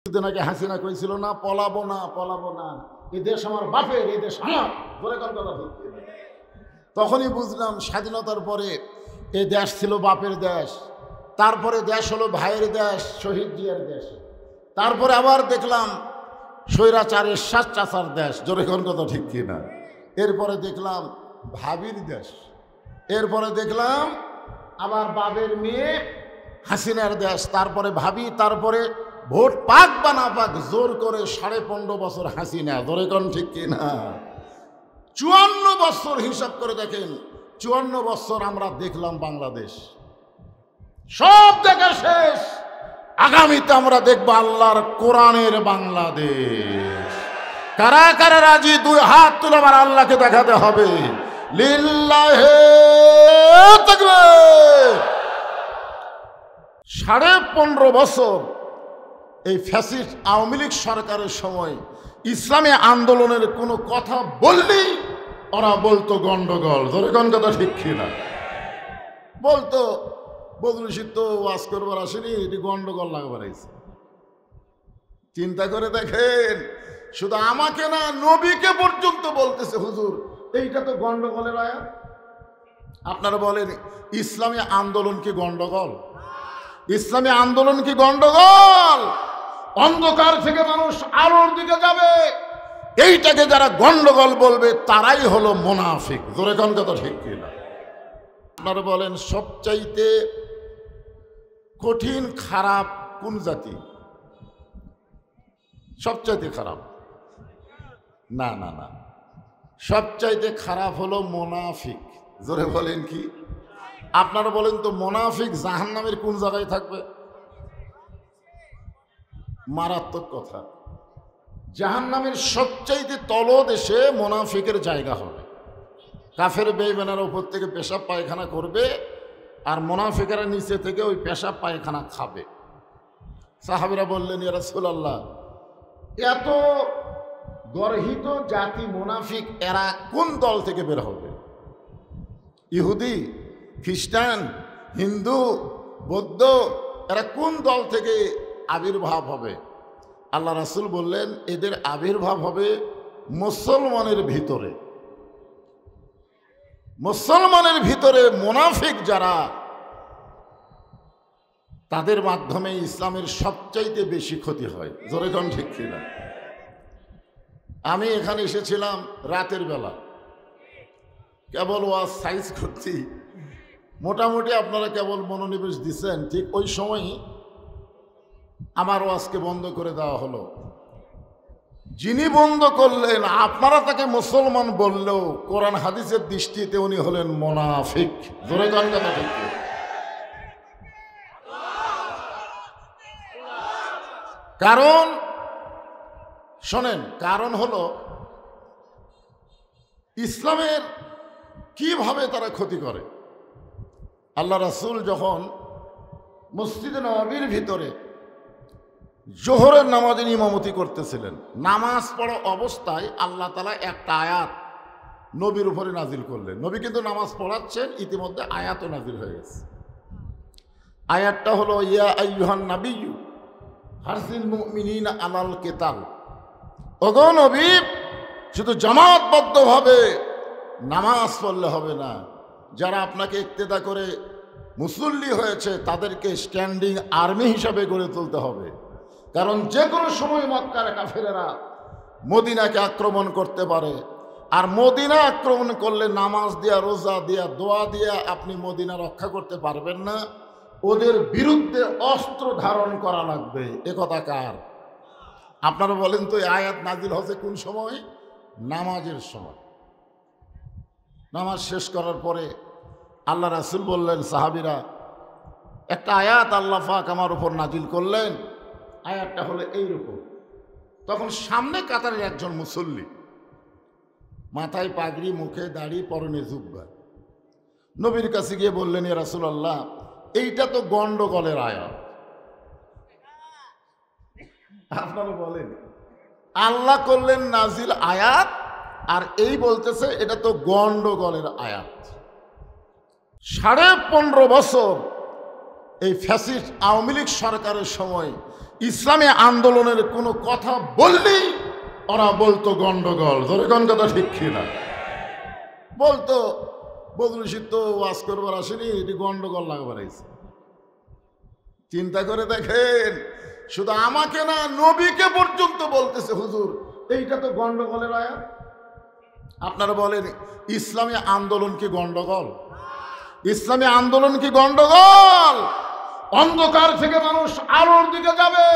কিছুদিন আগে হাসিনা কইছিল না, পলাবো না পলাবো না, এই দেশ আমার বাপের, এই দেশ আমার। বলে কথা ঠিক। তখনই বুঝলাম স্বাধীনতার পরে এই দেশ ছিল বাপের দেশ, তারপরে দেশ হলো ভাইয়ের দেশ, শহীদ জিয়ার দেশ, তারপরে আবার দেখলাম স্বৈরাচারের চাচার দেশ। জোরে কোন কথা ঠিক কিনা? এরপরে দেখলাম ভাবির দেশ, এরপরে দেখলাম আবার বাবের মেয়ে হাসিনার দেশ, তারপরে ভাবি, তারপরে ভোট পাক বা না পাক জোর করে 15.5 বছর হাসিনা। জোরে কোন ঠিক কিনা? 54 বছর হিসাব করে দেখেন, 54 বছর আমরা দেখলাম বাংলাদেশ, সব দেখা শেষ। আগামীতে আমরা দেখবো আল্লাহর কোরআনের বাংলাদেশ। কারা কারা রাজি? 2 হাত তুলে আমার আল্লাহকে দেখাতে হবে। লিল্লাহে তাকবীর। 15.5 বছর এই ফ্যাসিস্ট আওয়ামী লীগ সরকারের সময় ইসলামী আন্দোলনের কোনো কথা বললেই ওরা বলতো গন্ডগোল। ধরে কোন কথা ঠিক কিনা? বলতো বদরুল তো ওয়াজ করবার আসেনি, এটি গন্ডগোল লাগবার আইছে। চিন্তা করে দেখেন, শুধু আমাকে না, নবীকে পর্যন্ত বলতেছে হুজুর এইটা তো গন্ডগোলের আয়াত। আপনারা বলেন ইসলামী আন্দোলন কি গন্ডগোল? ইসলামী আন্দোলন কি গন্ডগোল? অন্ধকার থেকে মানুষ আলোর দিকে যাবে, এইটাকে যারা গন্ডগোল বলবে তারাই হলো মুনাফিক। জোরে কোন কথা ঠিক কিনা? আপনারা বলেন সবচাইতে কঠিন খারাপ কোন জাতি? সবচাইতে খারাপ? না না না, সবচাইতে খারাপ হলো মুনাফিক। জোরে বলেন কি? আপনারা বলেন তো মুনাফিক জাহান্নামের কোন জায়গায় থাকবে? মারাত্মক কথা। জাহান্নামের সবচাইতে তলদেশে মুনাফিকের জায়গা হবে। কাফের বেঈমানের উপর থেকে পেশাব পায়খানা করবে, আর মুনাফিকেরা নিচে থেকে ওই পেশাব পায়খানা খাবে। সাহাবীরা বললেন, ইয়া রাসূলুল্লাহ, এত গর্হিত জাতি মুনাফিক, এরা কোন দল থেকে বের হবে? ইহুদি, খ্রিস্টান, হিন্দু, বৌদ্ধ, এরা কোন দল থেকে আবির্ভাব হবে? আল্লাহ রাসূল বললেন, এদের আবির্ভাব হবে মুসলমানের ভিতরে। মুসলমানের ভিতরে মুনাফিক যারা, তাদের মাধ্যমে ইসলামের সবচাইতে বেশি ক্ষতি হয়। জোরে কোন ঠিক কিনা? আমি এখানে এসেছিলাম রাতের বেলা, কেবল ওয়াজ সাইজ করছি, মোটামুটি আপনারা কেবল মনোনিবেশ দিচ্ছেন, ঠিক ওই সময়ই আমার ওয়াজকে বন্ধ করে দেওয়া হলো। যিনি বন্ধ করলেন, আপনারা তাকে মুসলমান বললেও কোরআন হাদিসের দৃষ্টিতে উনি হলেন মুনাফিক। জোরে গান কথা ঠিক। কারণ শোনেন, কারণ হলো ইসলামের কিভাবে তারা ক্ষতি করে। আল্লাহ রাসূল যখন মসজিদে নববীর ভিতরে জোহরের নামাজের ইমামতি করতেছিলেন, নামাজ পড়া অবস্থায় আল্লাহ তাআলা একটা আয়াত নবীর উপরে নাজিল করলেন। নবী কিন্তু নামাজ পড়াচ্ছেন, ইতিমধ্যে আয়াতও নাজিল হয়ে গেছে। আয়াতটা হলো, ইয়া আইয়ুহান নাবিয়্যু হারসিল মুমিনিনা আলাল কিতাল। ওগো নবী, শুধু জামাতবদ্ধভাবে নামাজ পড়লে হবে না, যারা আপনাকে ইক্তেদা করে মুসল্লি হয়েছে তাদেরকে স্ট্যান্ডিং আর্মি হিসাবে গড়ে তুলতে হবে। কারণ যে কোনো সময় মক্কার কাফেরেরা মদিনাকে আক্রমণ করতে পারে, আর মদিনা আক্রমণ করলে নামাজ দিয়া, রোজা দিয়া, দোয়া দিয়া আপনি মদিনা রক্ষা করতে পারবেন না। ওদের বিরুদ্ধে অস্ত্র ধারণ করা লাগবে। এ কথা কার? আপনারা বলেন তো, এই আয়াত নাজিল হচ্ছে কোন সময়? নামাজের সময়। নামাজ শেষ করার পরে আল্লাহ রাসূল বললেন, সাহাবীরা, একটা আয়াত আল্লাহ পাক আমার উপর নাজিল করলেন, আয়াতটা হলো এইরকম। তখন সামনে কাতারের একজন মুসল্লি, মাথায় পাগড়ি, মুখে দাড়ি, পরনে জুব্বা, নবীর কাছে গিয়ে বললেন, ইয়া রাসূলুল্লাহ, এইটা তো গন্ডগোলের আয়াত। আপনারা বলেন, আল্লাহ করলেন নাজিল আয়াত, আর এই বলতেছে এটা তো গন্ডগোলের আয়াত। 15.5 বছর এই ফ্যাসিস্ট আওয়ামী লীগ সরকারের সময় ইসলামী আন্দোলনের কোনো কথা বললেই ওরা বলতো গন্ডগোল। ধরে কোন কথা ঠিক কিনা? বলতো বদরুল তো ওয়াজ করবার আসেনি, এটি গন্ডগোল লাগবার আইছে। চিন্তা করে দেখেন, শুধু আমাকে না, নবীকে পর্যন্ত বলতেছে হুজুর এইটা তো গন্ডগোলের আয়াত। আপনারা বলেন ইসলামী আন্দোলন কি গন্ডগোল? ইসলামী আন্দোলন কি গন্ডগোল? অন্ধকার থেকে মানুষ আলোর দিকে যাবে,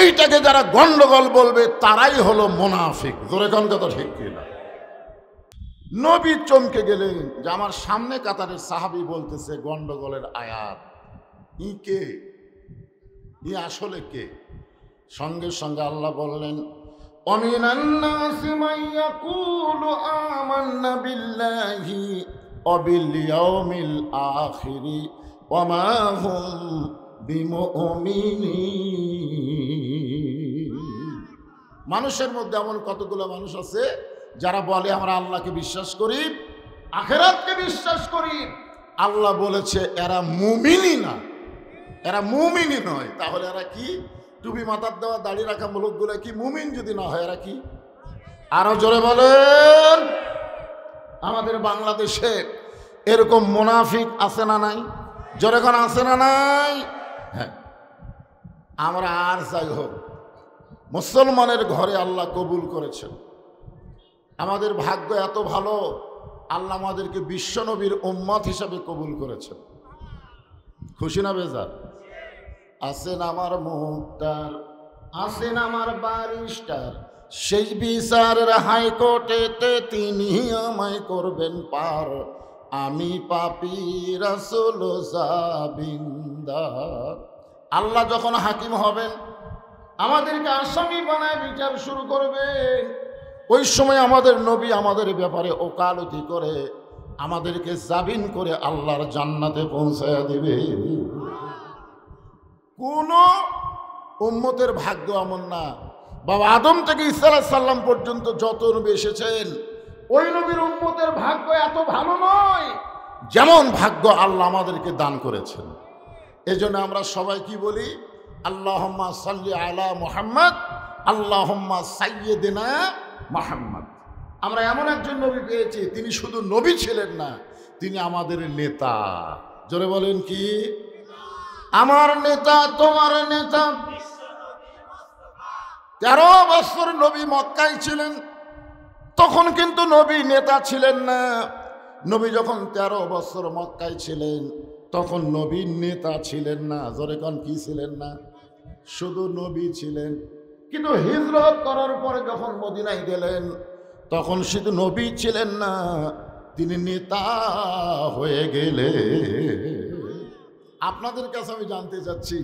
এইটাকে যারা গন্ডগোল বলবে তারাই হলো মুনাফিক। জোরে কোন কথা ঠিক কিনা? নবী চমকে গেলেন যে আমার সামনে কাতারের সাহাবী বলতেছে গন্ডগোলের আয়াত। ই কে? ই আসলে কে? সঙ্গে সঙ্গে আল্লাহ বললেন অমিনান নাসি মান ইয়াকুলু আমান্না বিল্লাহি ওয়া বিল ইয়াউমিল আখিরি ওয়া মা হুম বিমুমিনিন। মানুষের মধ্যে এমন কতগুলো মানুষ আছে যারা বলে আমরা আল্লাহকে বিশ্বাস করি, আখিরাতকে বিশ্বাস করি। আল্লাহ বলেছে এরা মুমিনই না, এরা মুমিনই নয়। তাহলে এরা কি? টুপি মাথার দেওয়া দাড়ি রাখা লোকগুলো কি মুমিন যদি না হয় এরা কি? আরো জোরে বলেন। আমাদের বাংলাদেশে এরকম মুনাফিক আছে না নাই? জোরে কোন আছে না নাই? হ্যাঁ। আমরা আর যাই হোক মুসলমানের ঘরে আল্লাহ কবুল করেছেন। আমাদের ভাগ্য এত ভালো, আল্লাহ আমাদেরকে বিশ্বনবীর উম্মত হিসাবে কবুল করেছেন। খুশি না বেজার? আছেন আমার মুক্তার, আছেন আমার বারিস্টার, সেই বিচারের হাইকোর্টেতে তিনি আমায় করবেন পার। আমি পাপী রাসূল জাবিন্দার। আল্লাহ যখন হাকিম হবেন, আমাদেরকে আসামি বানায় বিচার শুরু করবেন, ওই সময় আমাদের নবী আমাদের ব্যাপারে ওকালতি করে আমাদেরকে জামিন করে আল্লাহর জান্নাতে পৌঁছায়া দিবে। কোন উম্মতের ভাগ্য এমন না। বাবা আদম থেকে ঈসা আলাইহিস সালাম পর্যন্ত যত নবী এসেছেন, ওই নবীর উম্মতের ভাগ্য এত ভালো নয় যেমন ভাগ্য আল্লাহ আমাদেরকে দান করেছেন। এজন্য আমরা সবাই কি বলি? আল্লাহুম্মা সাল্লি আলা মুহাম্মদ, আল্লাহুম্মা সাইয়্যিদিনা মুহাম্মদ। আমরা এমন একজন নবী পেয়েছি, তিনি শুধু নবী ছিলেন না, তিনি আমাদের নেতা। জোরে বলেন কি? আমার নেতা, তোমার নেতা। 13 বছর নবী মক্কায় ছিলেন, তখন কিন্তু নবী নেতা ছিলেন না। নবী যখন 13 বছর মক্কায় ছিলেন, তখন নবী নেতা ছিলেন না। জোরে কোন কি ছিলেন না? শুধু নবী ছিলেন। কিন্তু হিজরত করার পরে যখন মদিনায় গেলেন, তখন শুধু নবী ছিলেন না, তিনি নেতা হয়ে গেলেন। আপনাদের কাছে আমি জানতে চাচ্ছি,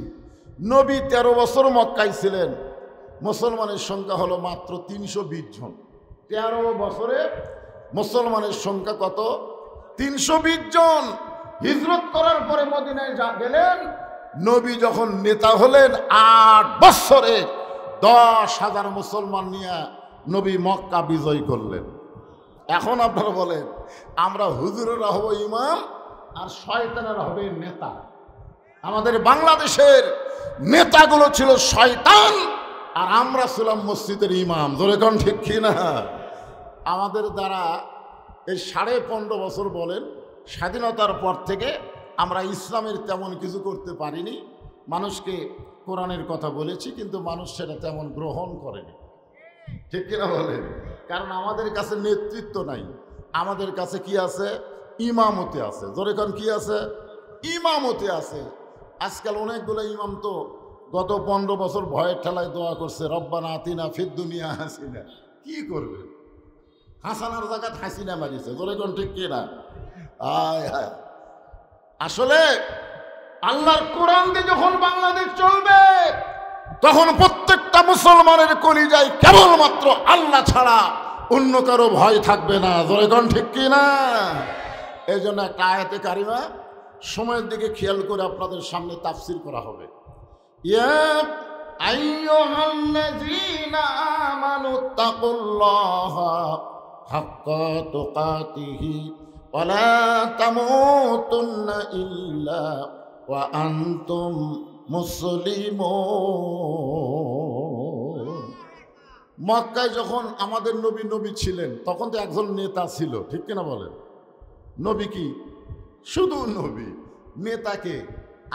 নবী 13 বছর মক্কায় ছিলেন, মুসলমানের সংখ্যা হলো মাত্র 320 জন। 13 বছরে মুসলমানের সংখ্যা কত? 320 জন। হিজরত করার পরে মদিনায় গেলেন, নবী যখন নেতা হলেন 8 বছরে 10,000 মুসলমান নিয়ে নবী মক্কা বিজয় করলেন। এখন আপনারা বলেন, আমরা হুজুরেরা হব ইমাম আর শয়তানেরা হবে নেতা। আমাদের বাংলাদেশের নেতাগুলো ছিল শয়তান আর আমরা ছিলাম মসজিদের ইমাম। জোরে কোন ঠিক কিনা? আমাদের দ্বারা এই 15.5 বছর বলেন স্বাধীনতার পর থেকে আমরা ইসলামের তেমন কিছু করতে পারিনি। মানুষকে কোরআনের কথা বলেছি, কিন্তু মানুষ সেটা তেমন গ্রহণ করেনি। ঠিক কিনা বলেন? কারণ আমাদের কাছে নেতৃত্ব নাই, আমাদের কাছে কি আছে? ইমামতি আছে। জোরে কোন কি আছে? ইমামতি আছে। আজকাল অনেকগুলো ইমাম তো গত 15 বছর ভয়ের ঠেলায় দোয়া করছে, রব্বানা আতিনা ফিদ দুনিয়া হাসিনা। কি করবে? হাসানার জায়গায় হাসিনা মারিছে। জোরে কোন ঠিক কিনা? আয় হায়। আসলে আল্লাহর কোরআন দিয়ে যখন বাংলাদেশ চলবে, তখন প্রত্যেকটা মুসলমানের কলিজায় কেবলমাত্র আল্লাহ ছাড়া অন্য কারো ভয় থাকবে না। জোরে কোন ঠিক কিনা? এই জন্য একটা আয়াতে কারিমা সময়ের দিকে খেয়াল করে আপনাদের সামনে তাফসীর করা হবে। ইয়া আইয়ুহাল্লাযীনা আমানুত্তাকুল্লাহা হাক্কা তুকাতিহি ওয়া লা তামুতুন্না ইল্লা ওয়া আনতুম মুসলিমুন। মক্কায় যখন আমাদের নবী ছিলেন তখন তো একজন নেতা ছিল, ঠিক কিনা বলেন? নবী কি শুধু নবী, নেতাকে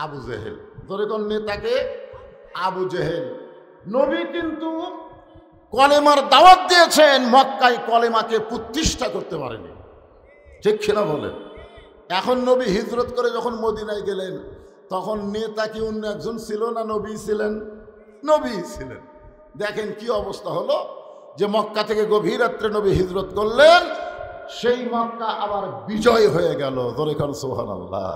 আবু জেহেল। ধরে কোন নেতাকে? আবু জেহেল। নবী কিন্তু কলেমার দাওয়াত দিয়েছেন, মক্কায় কলেমাকে প্রতিষ্ঠা করতে পারেনি, ঠিক কিনা বলেন? এখন নবী হিজরত করে যখন মদিনায় গেলেন তখন নেতা কি অন্য একজন ছিল না নবী ছিলেন? নবী ছিলেন। দেখেন কি অবস্থা হলো, যে মক্কা থেকে গভীর রাত্রে নবী হিজরত করলেন, সেই মক্কা আবার বিজয় হয়ে গেল। ধরে খান সুবহানাল্লাহ।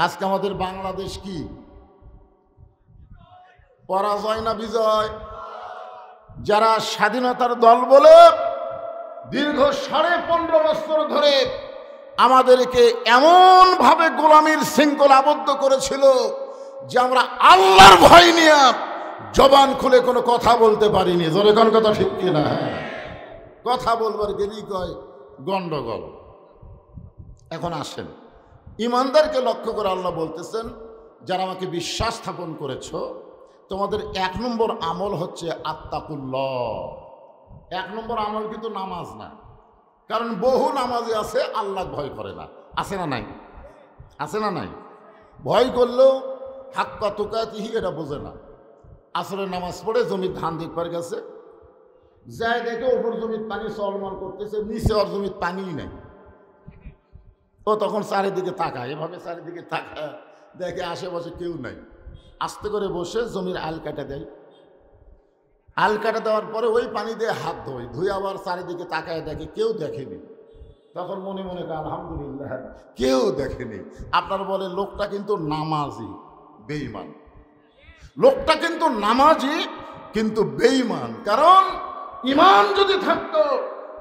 আজকে আমাদের বাংলাদেশ কি পরাজয় না বিজয়? যারা স্বাধীনতার দল বলে দীর্ঘ 15.5 বছর ধরে আমাদেরকে এমন ভাবে গোলামির শৃঙ্খল আবদ্ধ করেছিল যে আমরা আল্লাহর ভয় নিয়ে জবান খুলে কোনো কথা বলতে পারিনি। জোরে কোন কথা ঠিক কিনা? কথা বলবার গেলেই কয় গন্ডগোল। এখন আসেন, ইমানদারকে লক্ষ্য করে আল্লাহ বলতেছেন, যারা আমাকে বিশ্বাস স্থাপন করেছ, তোমাদের 1 নম্বর আমল হচ্ছে আত্তাকুল্লাহ। 1 নম্বর আমল কিন্তু নামাজ না, কারণ বহু নামাজি আছে আল্লাহ ভয় করে না। আছে না নাই? আছে না নাই? ভয় করলেও হাক্কা তুকাতিহি এটা বোঝে না। আসরের নামাজ পড়ে জমির ধান দেখবার গেছে, যাই দেখে ওপর জমির পানি চলমল করতেছে, নিচে ওর জমির পানিই নেই। ও তখন চারিদিকে তাকায়, এভাবে চারিদিকে তাকায়, দেখে আশেপাশে কেউ নাই। আস্তে করে বসে জমির আল কাটা দেয়। আল কাটা দেওয়ার পরে ওই পানি দিয়ে হাত ধুয়ে আবার চারিদিকে তাকায়, দেখে কেউ দেখেনি। তখন মনে মনে করে আলহামদুলিল্লাহ কেউ দেখেনি। আপনার বলে লোকটা কিন্তু নামাজি বেঈমান। লোকটা কিন্তু নামাজি কিন্তু বেঈমান। কারণ ঈমান যদি থাকতো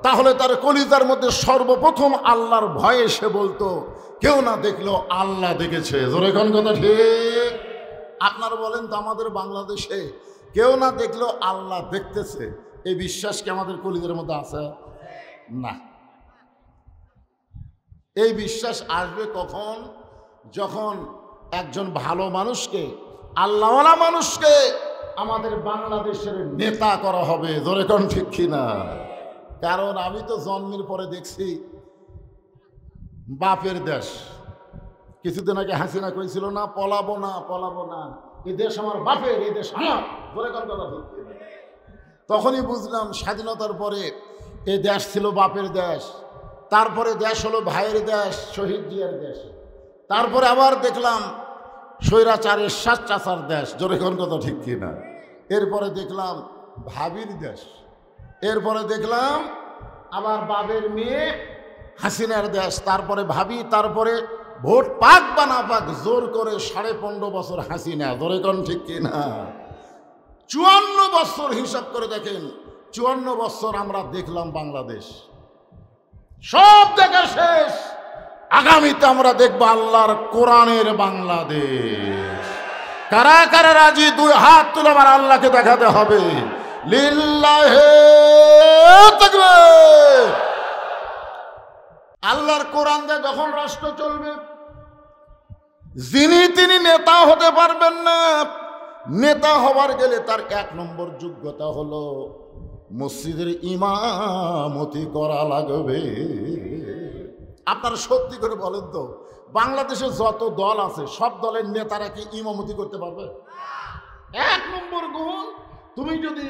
তাহলে তার কলিজার মধ্যে সর্বপ্রথম আল্লাহর ভয়ে সে বলতো, কেউ না দেখলেও আল্লাহ দেখেছে। জোরে কোন কথা ঠিক? আপনারা বলেন তো, আমাদের বাংলাদেশে কেউ না দেখলেও আল্লাহ দেখতেছে, এই বিশ্বাস কি আমাদের কলিজার মধ্যে আছে? না। এই বিশ্বাস আসবে কখন? যখন একজন ভালো মানুষকে, আল্লাহওয়ালা মানুষকে আমাদের বাংলাদেশের নেতা করা হবে। জোরে কোন ঠিক কিনা? কারণ আমি তো জন্মের পরে দেখছি বাপের দেশ। কিছুদিন আগে হাসিনা কইছিল না, পলাবো না পলাবো না, এই দেশ আমার বাপের, এই দেশ আমার। জোরে কোন কথা ঠিক কিনা? তখনই বুঝলাম স্বাধীনতার পরে এই দেশ ছিল বাপের দেশ, তারপরে দেশ হলো ভাইয়ের দেশ, শহীদ জিয়ার দেশ, তারপরে আবার দেখলাম স্বৈরাচারের চাচার দেশ। জোরে কোন কথা ঠিক কিনা? এরপরে দেখলাম ভাবির দেশ, এরপরে দেখলাম আবার বাবের মেয়ে হাসিনার দেশ, তারপরে ভাবি, তারপরে ভোট পাক বা না পাক জোর করে 15.5 বছর হাসিনা। জোরে কোন ঠিক কিনা? 54 বছর হিসাব করে দেখেন, 54 বছর আমরা দেখলাম বাংলাদেশ। সব দেখা শেষ, আগামীতে আমরা দেখব আল্লাহর কোরআনের বাংলাদেশ। কারা কারা রাজি? 2 হাত তুলে আমার আল্লাহকে দেখাতে হবে। লিল্লাহে তাকবীর। আল্লাহর কোরআন দিয়ে যখন রাষ্ট্র চলবে, যিনি তিনি নেতা হতে পারবেন না। নেতা হবার গেলে তার 1 নম্বর যোগ্যতা হলো মসজিদের ইমামতি করা লাগবে। আপনারা সত্যি করে বলেন তো, বাংলাদেশে যত দল আছে সব দলের নেতারা কি ইমামতি করতে পারবে? 1 নম্বর গুণ, তুমি যদি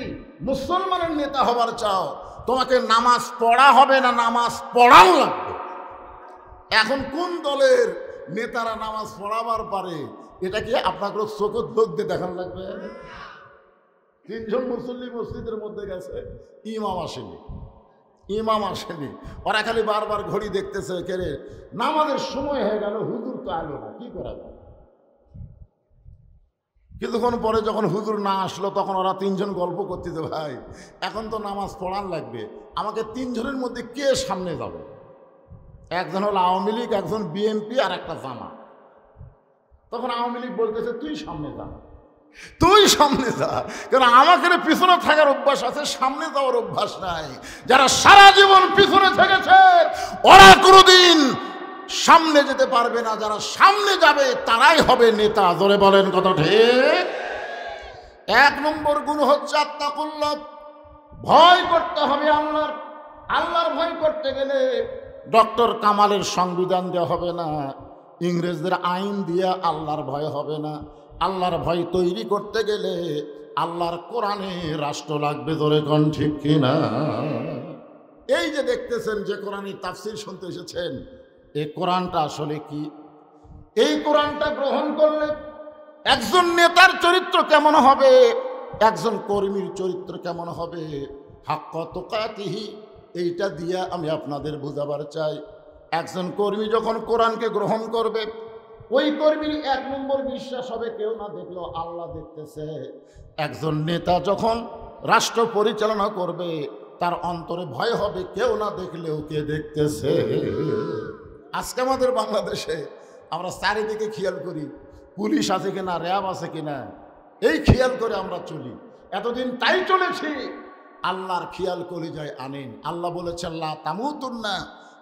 মুসলমানের নেতা হবার চাও, তোমাকে নামাজ পড়া হবে না, নামাজ পড়াও লাগবে। এখন কোন দলের নেতারা নামাজ পড়াবার পারে, এটা কি আপনাকে চোখের লোক দিয়ে দেখানো লাগবে? 3 জন মুসল্লি মসজিদের মধ্যে গেছে, ইমাম আসেনি, ইমাম আসেনি। ওরা খালি বারবার ঘড়ি দেখতেছে, কেরে নামাজের সময় হয়ে গেল, হুজুর তো আলো না, কি করা যায়? কিছুক্ষণ পরে যখন হুজুর না আসলো তখন ওরা 3 জন গল্প করতেছে, ভাই এখন তো নামাজ পড়ান লাগবে, আমাকে 3 জনের মধ্যে কে সামনে যাবে? একজন হলো আওয়ামী লীগ, একজন বিএনপি, আর একটা জামা। তখন আওয়ামী লীগ বলতেছে, তুই সামনে যা, তুই সামনে যা, কারণ আমাকে পিছনে থাকার অভ্যাস আছে, সামনে যাওয়ার অভ্যাস নাই। যারা সারা জীবন পিছনে থেকেছে ওরা কোনোদিন সামনে যেতে পারবে না, যারা সামনে যাবে তারাই হবে নেতা। জোরে বলেন কত ঠিক। 1 নম্বর গুণ হচ্ছে আত্তাকুল্লাহ, ভয় করতে হবে আল্লাহর। আল্লাহর ভয় করতে গেলে ডক্টর কামালের সংবিধান দেওয়া হবে না, ইংরেজদের আইন দিয়ে আল্লাহর ভয় হবে না। আল্লাহর ভয় তৈরি করতে গেলে আল্লাহর কোরআনে রাষ্ট্র লাগবে। জোরে কোন ঠিক কিনা? এই যে দেখতেছেন যে কোরআনে তাফসীর শুনতে এসেছেন, এই কোরআনটা আসলে কি? এই কোরআনটা গ্রহণ করলে একজন নেতার চরিত্র কেমন হবে, একজন কর্মীর চরিত্র কেমন হবে, হাক্কা তুকাতিহি, এইটা দিয়ে আমি আপনাদের বোঝাবার চাই। একজন কর্মী যখন কোরআনকে গ্রহণ করবে, ওই কর্মীর 1 নম্বর বিশ্বাস হবে কেউ না দেখলেও আল্লাহ দেখতেছে। একজন নেতা যখন রাষ্ট্র পরিচালনা করবে, তার অন্তরে ভয় হবে কেউ না দেখলেও কে দেখতেছে। আজকে আমাদের বাংলাদেশে আমরা চারিদিকে খেয়াল করি, পুলিশ আছে কিনা, র্যাব আছে কিনা, এই খেয়াল করে আমরা চলি। এতদিন তাই চলেছি। আল্লাহর খেয়াল করে যায় আনেন। আল্লাহ বলেছেন লা তামুতুন্না,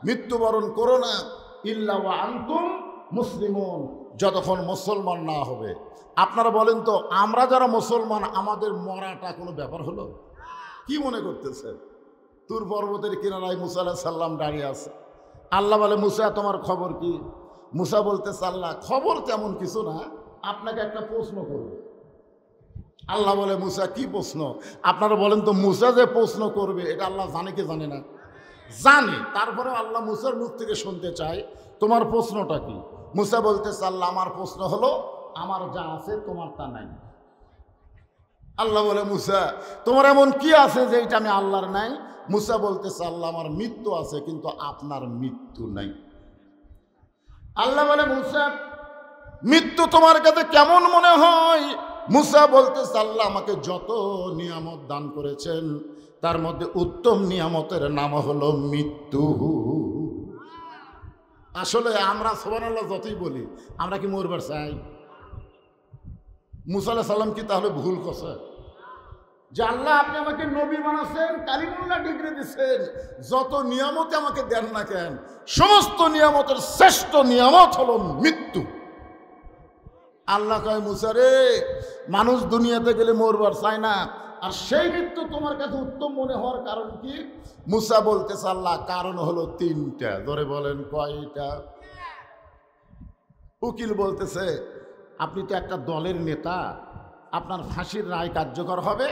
মৃত্যুবরণ করো না, ইল্লা ওয়া আনতুম মুসলিমুন, যতক্ষণ মুসলমান না হবে। আপনারা বলেন তো, আমরা যারা মুসলমান আমাদের মরাটা কোনো ব্যাপার হলো? কি মনে করতেছে? তুর পর্বতের কিনারায় মুসা আলাইহিস সালাম দাঁড়িয়ে আছে। আল্লাহ বলে, মুসা তোমার খবর কি? মুসা বলতেছে, আল্লাহ খবর তেমন কিছু না, আপনাকে একটা প্রশ্ন করব। আল্লাহ বলে, মুসা কি প্রশ্ন? আপনারা বলেন তো, মুসা যে প্রশ্ন করবে এটা আল্লাহ জানে কি জানে না? জানে। তারপরে আল্লাহ মুসার মুখ থেকে শুনতে চায়, তোমার প্রশ্নটা কি? মুসা বলতেছে, আল্লাহ আমার প্রশ্ন হলো, আমার যা আছে তোমার তা নাই। আল্লাহ বলে, মুসা তোমার এমন কি আছে যে এটা আমি আল্লাহর নাই? মুসা বলতেছে, আল্লাহ আমার মৃত্যু আছে কিন্তু আপনার মৃত্যু নাই। আল্লাহ বলে, মুসা মৃত্যু তোমার কাছে কেমন মনে হয়? মুসা বলতেছে, আল্লাহ আমাকে যত নিয়ামত দান করেছেন তার মধ্যে উত্তম নিয়ামতের নাম হলো মৃত্যু। আসলে আমরা সুবহানাল্লাহ যতই বলি, আমরা কি মরবার চাই? মুসা আলাইহিস সালাম কি তাহলে ভুল করছে? যে আল্লাহ আপনি আমাকে নবী বানাচ্ছেন, কালিমুল্লাহ ডিগ্রি দিচ্ছেন, যত নিয়ামত আমাকে দেন না কেন, সমস্ত নিয়ামতের শ্রেষ্ঠ নিয়ামত হলো মৃত্যু। আল্লাহ কয়, মুসা রে, মানুষ দুনিয়াতে গেলে মরবার চায় না, আর সেই মৃত্যু তোমার কাছে উত্তম মনে হওয়ার কারণ কি? মুসা বলতেছে, আল্লাহ কারণ হলো 3টা। ধরে বলেন কয়টা? উকিল বলতেছে, আপনি তো একটা দলের নেতা, আপনার ফাঁসির রায় কার্যকর হবে,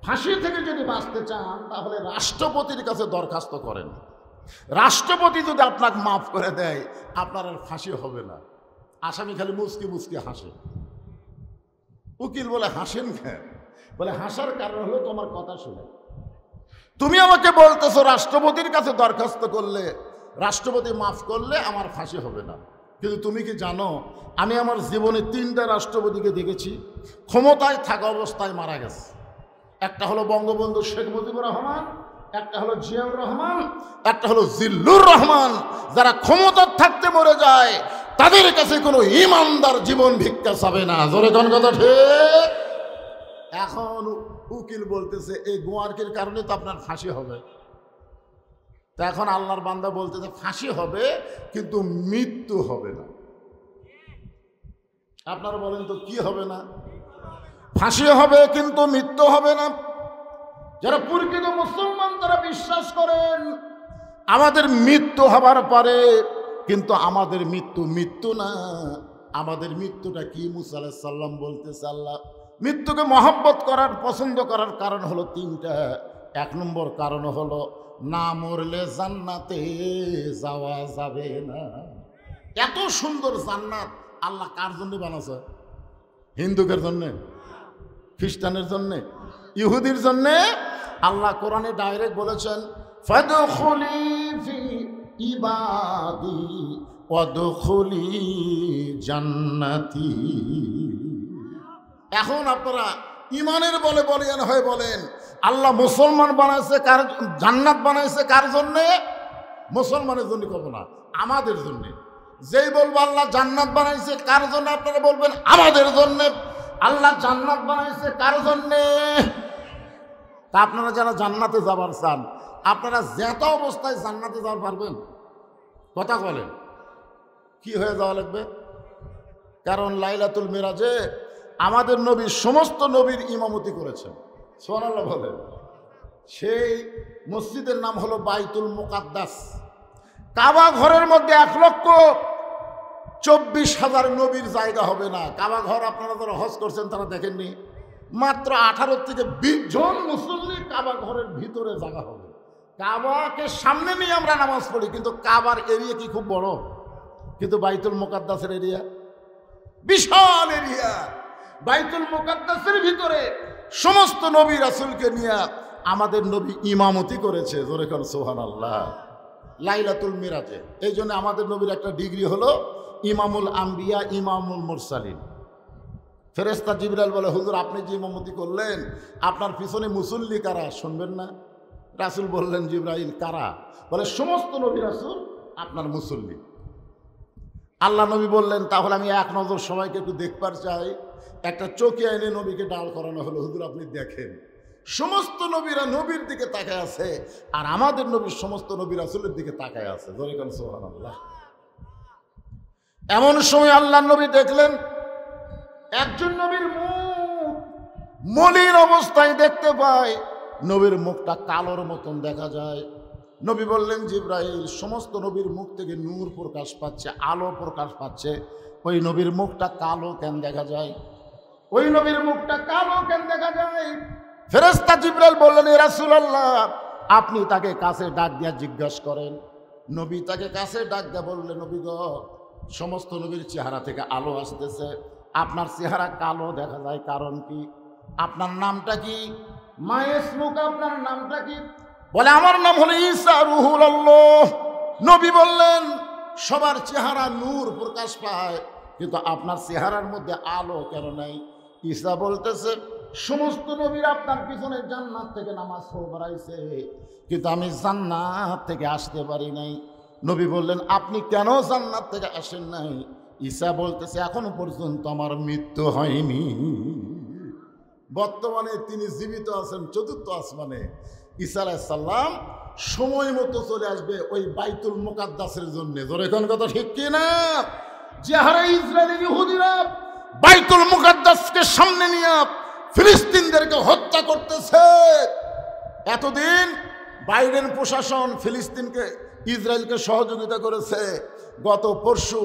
ফাঁসি থেকে যদি বাঁচতে চান তাহলে রাষ্ট্রপতির কাছে দরখাস্ত করেন। রাষ্ট্রপতি যদি আপনাকে মাফ করে দেয়, আপনার আর ফাঁসি হবে না। আসামি খালি মুচকি মুচকি হাসে। উকিল বলে, হাসেন কেন? বলে, হাসার কারণ হলো তোমার কথা শুনে। তুমি আমাকে বলতেছো রাষ্ট্রপতির কাছে দরখাস্ত করলে রাষ্ট্রপতি মাফ করলে আমার ফাঁসি হবে না, কিন্তু তুমি কি জানো আমি আমার জীবনে 3টা রাষ্ট্রপতিকে দেখেছি ক্ষমতায় থাকা অবস্থায় মারা গেছে। একটা হলো বঙ্গবন্ধু শেখ মুজিবুর রহমান, একটা হলো জিয়াউর রহমান, একটা হলো জিল্লুর রহমান। যারা ক্ষমতা থাকতে মরে যায় তাদের কাছে কোনো ইমানদার জীবন ভিক্ষা চাবে না। জোরে কোন কথা ঠিক? এখন উকিল বলতেছে, এই গোয়ারকির কারণে তো আপনার ফাঁসি হবে। তা এখন আল্লাহর বান্দা বলতেছে, ফাঁসি হবে কিন্তু মৃত্যু হবে না। আপনারা বলেন তো কি হবে না? ফাঁসি হবে কিন্তু মৃত্যু হবে না। যারা প্রকৃত মুসলমান তারা বিশ্বাস করেন আমাদের মৃত্যু হবার পরে, কিন্তু আমাদের মৃত্যু মৃত্যু না। আমাদের মৃত্যুটা কি? মুসা আলাইহিস সালাম বলতেছে, আল্লাহ মৃত্যুকে মহব্বত করার, পছন্দ করার কারণ হলো 3টা। 1 নম্বর কারণ হলো, না মরলে জান্নাতে যাওয়া যাবে না। এত সুন্দর জান্নাত আল্লাহ কার জন্য বানাছে? হিন্দুদের জন্যে, খ্রিস্টানের জন্যে, ইহুদির জন্যে? আল্লাহ কোরআনে ডাইরেক্ট বলেছেন, ফাদখুলি ফি ইবাদি ওয়াদখুলি জান্নাতি। এখন আপনারা ইমানের বলে বলিয়ান হয়ে বলেন, আল্লাহ মুসলমান বানাইছে কার, জান্নাত বানাইছে কার জন্যে? মুসলমানের জন্য কব না, আমাদের জন্যে। যেই বলবো আল্লাহ জান্নাত বানাইছে কার জন্য, আপনারা বলবেন আমাদের জন্যে। আল্লাহ জান্নাত বানাইছে কার জন্যে? তা আপনারা যারা জান্নাতে যাবার চান, আপনারা যেত অবস্থায় জান্নাতে যাওয়ার পারবেন? কথা বলেন। কি হয়ে যাওয়া লাগবে? কারণ লাইলাতুল মিরাজে আমাদের নবী সমস্ত নবীর ইমামতি করেছেন। সুবহানাল্লাহ বলেন। সেই মসজিদের নাম হলো বাইতুল মুকাদ্দাস। কাবা ঘরের মধ্যে 1,24,000 নবীর জায়গা হবে না। কাবা ঘর আপনারা যারা হজ করছেন তারা দেখেননি, মাত্র 18 থেকে 20 জন মুসল্লি কাবা ঘরের ভিতরে জায়গা হবে। কাবাকে সামনে নিয়ে আমরা নামাজ পড়ি, কিন্তু কাবার এরিয়া কি খুব বড়? কিন্তু বাইতুল মুকাদ্দাসের এরিয়া বিশাল এরিয়া। বাইতুল মুকাদ্দাসের ভিতরে সমস্ত নবী রাসূলকে নিয়ে আমাদের নবী ইমামতি করেছে। জোরে কোন সুবহানাল্লাহ। লাইলাতুল মিরাজে এই জন্য আমাদের নবীর একটা ডিগ্রি হলো ইমামুল আম্বিয়া, ইমামুল মুরসালিন। ফেরেশতা জিবরাইল বলে, হুজুর আপনি যে ইমামতি করলেন আপনার পিছনে মুসল্লি কারা? শুনবেন না? রাসূল বললেন, জিবরাইল কারা? বলে সমস্ত নবী রাসূল আপনার মুসল্লি। আল্লাহ নবী বললেন, তাহলে আমি এক নজর সবাইকে একটু দেখবার চাই। একটা চোখে এনে নবীকে ডাল করানো হলো, হুজুর আপনি দেখেন সমস্ত নবীরা নবীর দিকে তাকায় আছে, আর আমাদের নবীর সমস্ত নবী রাসূলের দিকে তাকায় আছে। জোরে কোন সুবহানাল্লাহ। এমন সময় আল্লাহ নবী দেখলেন একজন নবীর মুখ মলিন অবস্থায় দেখতে পায়। নবীর মুখটা কালোর মতন দেখা যায়। নবী বললেন, জিবরাইল সমস্ত নবীর মুখ থেকে নূর প্রকাশ পাচ্ছে, আলো প্রকাশ পাচ্ছে, ওই নবীর মুখটা কালো কেন দেখা যায়? ওই নবীর মুখটা কালো কেন দেখা যায়? ফেরেশতা জিবরাইল বললেন, ইয়া রাসূলুল্লাহ আপনি তাকে কাছে ডাক দিয়া জিজ্ঞাসা করেন। নবী তাকে কাছে ডাক দিয়া বললেন, নবী গো সমস্ত নবীর চেহারা থেকে আলো আসতেছে, আপনার চেহারা কালো দেখা যায়, কারণ কি? আপনার নামটা কি? মায়েসমুক, আপনার নামটা কি? বলে আমার নাম হলো ঈসা রুহুল আল্লাহ। নবী বললেন, সবার চেহারা নূর প্রকাশ পায়, কিন্তু আপনার চেহারার মধ্যে আলো কেন নাই? ঈসা বলতেছে, সমস্ত নবীর আপনার পিছনে জান্নাত থেকে নামাজ পড়াইছে, কিন্তু আমি জান্নাত থেকে আসতে পারি নাই। নবী বললেন, আপনি কেন জান্নাত থেকে আসেন নাই? ঈসা বলতেছে, এখনো পর্যন্ত আমার মৃত্যু হয়নি। বর্তমানে তিনি জীবিত আছেন চতুর্থ আসমানে। ঈসা আলাইহিস সালাম সময় মতো চলে আসবে ওই বাইতুল মুকাদ্দাসের জন্য। জোরে কোন কথা ঠিক কি না? যে হারে ইসরায়েলি ইহুদিরা বাইতুল মুকাদ্দাসকে সামনে নিয়ে ফিলিস্তিনদেরকে হত্যা করতেছে। এতদিন বাইডেন প্রশাসন ফিলিস্তিনকে ইসরায়েলকে সহযোগিতা করেছে। গত পরশু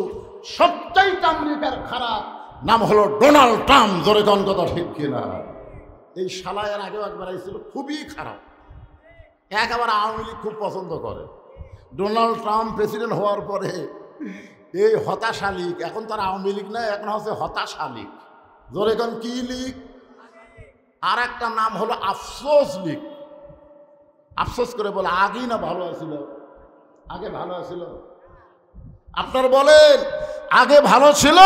সবচাইতে আমেরিকার খারাপ নাম হলো ডোনাল্ড ট্রাম্প। জোরে কোন কথা ঠিক কিনা? এই শালায়ের আগেও একবার আইছিল, খুবই খারাপ। একেবারে আওয়ামী লীগ খুব পছন্দ করে। ডোনাল্ড ট্রাম্প প্রেসিডেন্ট হওয়ার পরে এই হতাশা লীগ, এখন তার আওয়ামী লীগ না, এখন হচ্ছে হতাশা লীগ। জোরে কোন কি লীগ? আর একটা নাম হলো আফসোস লীগ। আফসোস করে বলে আগেই না ভালো আছিল, আগে ভালো আছিল। আপনার বলেন আগে ভালো ছিল।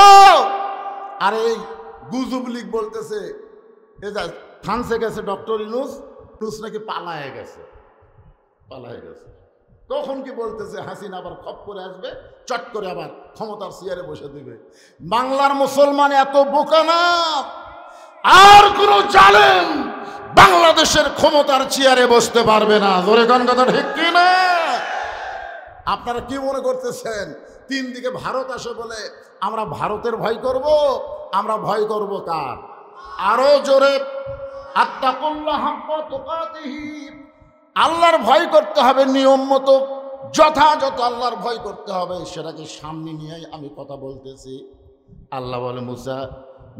আর এই গুজব লীগ বলতেছে এই যে ফ্রান্সে গেছে ডক্টর ইউনূস নাকি পালায়ে গেছে। তখন কি বলতেছে হাসিনা আবার খপ করে আসবে, চট করে আবার ক্ষমতার চেয়ারে বসে দিবে। বাংলার মুসলমান এত বোকা না, আর কোন জালেম বাংলাদেশের ক্ষমতার চেয়ারে বসতে পারবে না। জোরে কোন কথা ঠিক কি না? আপনারা কি মনে করতেছেন তিন দিকে ভারত আসে বলে আমরা ভারতের ভয় করব? আমরা ভয় করব কার? আরো জোরে, আত্তাকুল্লাহ হাক্কা তুকাতিহি। আল্লাহর ভয় করতে হবে নিয়ম মতো, যথাযথ আল্লাহর ভয় করতে হবে। সেটাকে সামনে নিয়েই আমি কথা বলতেছি। আল্লাহ বলে, মুসা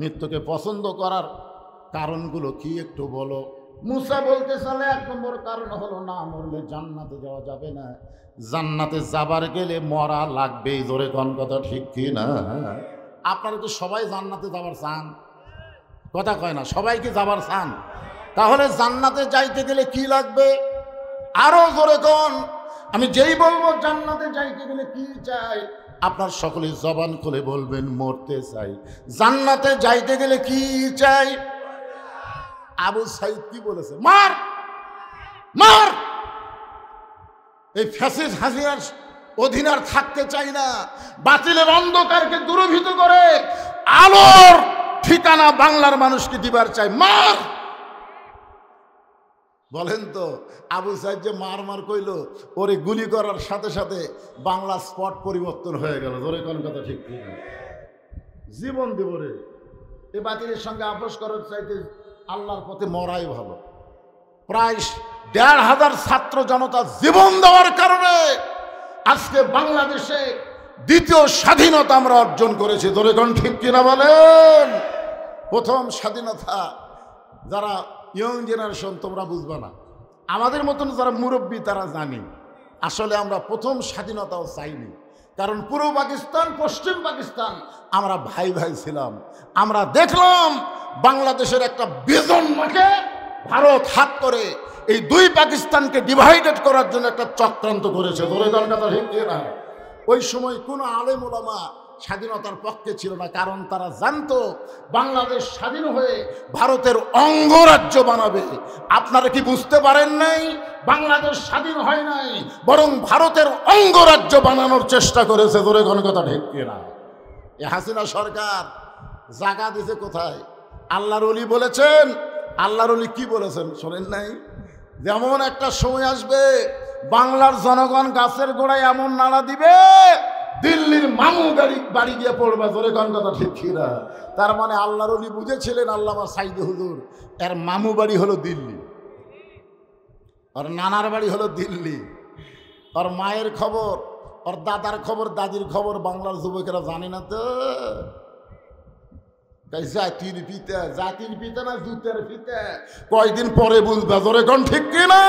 মৃত্যুকে পছন্দ করার কারণগুলো কি একটু বলো। মুসা বলতে চলে, এক নম্বর কারণ হলো না মরলে জান্নাতে যাওয়া যাবে না, জান্নাতে যাবার গেলে মরা লাগবেই। জোরে কোন কথা ঠিক কি না? আপনারা তো সবাই জান্নাতে যাবার চান, কথা কয় না? সবাই কি যাবার চান? তাহলে জান্নাতে যাইতে গেলে কি লাগবে? আরো জোরে কোন। আমি যেই বলবো জান্নাতে যাইতে গেলে কি চাই, আপনার সকলে জবান খুলে বলবেন মরতে চাই। জান্নাতে যাইতে গেলে কি চাই? আবু সাইদ কি বলেছে? মার মার। এই ফ্যাসিস্ট হাসিনার অধীনে আর থাকতে চাই না। বাতিলের অন্ধকারকে দূরীভূত করে আলোর ঠিকানা বাংলার মানুষকে দিবার চাই। মার। বলেন তো, আবু সাইদ যে মার মার কইল, ওরে গুলি করার সাথে সাথে বাংলা স্পট পরিবর্তন হয়ে গেল। ধরে কোন কথা ঠিক কি না? জীবন দেব রে, এ বাতিলের সঙ্গে আপোষ করার চাইতে আল্লাহর পথে মরাই ভালো। প্রায় ১৫০০ ছাত্র জনতা জীবন দেওয়ার কারণে আজকে বাংলাদেশে দ্বিতীয় স্বাধীনতা আমরা অর্জন করেছি। ধরে কোন ঠিক কিনা বলেন? প্রথম স্বাধীনতা যারা ইয়ং জেনারেশন তোমরা বুঝবা না, আমাদের মতন যারা মুরব্বী তারা জানি আসলে আমরা প্রথম স্বাধীনতাও চাইনি। কারণ পূর্ব পাকিস্তান পশ্চিম পাকিস্তান আমরা ভাই ভাই ছিলাম। আমরা দেখলাম বাংলাদেশের একটা বিজন্মকে ভারত হাত করে এই দুই পাকিস্তানকে ডিভাইডেড করার জন্য একটা চক্রান্ত করেছে। ধরে কথা ঠিক না? ওই সময় কোনো আলেম ওলামা স্বাধীনতার পক্ষে ছিল না, কারণ তারা জানতো বাংলাদেশ স্বাধীন হয়ে ভারতের অঙ্গরাজ্য বানাবে। আপনারা কি বুঝতে পারেন নাই? বাংলাদেশ স্বাধীন হয় নাই, বরং ভারতের অঙ্গরাজ্য বানানোর চেষ্টা করেছে। ধরে কোন কথা ঠিক কিনা? এ হাসিনা সরকার জায়গা দিছে কোথায়? আল্লাহর ওলি বলেছেন। আল্লাহর ওলি কি বলেছেন শোনেন নাই? যেমন একটা সময় আসবে বাংলার জনগণ গাছের গোড়ায় এমন নাড়া দিবে, দিল্লির মামু বাড়ি গিয়ে পড়বে। জোরে কোন কথা ঠিক কিনা? তার মানে আল্লাহর ওলি বুঝেছিলেন আল্লামা সাইদি হুজুর, এর মামু বাড়ি হলো দিল্লি, আর নানার বাড়ি হলো দিল্লি, আর মায়ের খবর, আর দাদার খবর, দাদির খবর বাংলার যুবকেরা জানে না তো। জাতির পিতা, জাতির পিতা না জুতের পিতা, কয়দিন পরে বুঝবে। জোরে কোন ঠিক কিনা?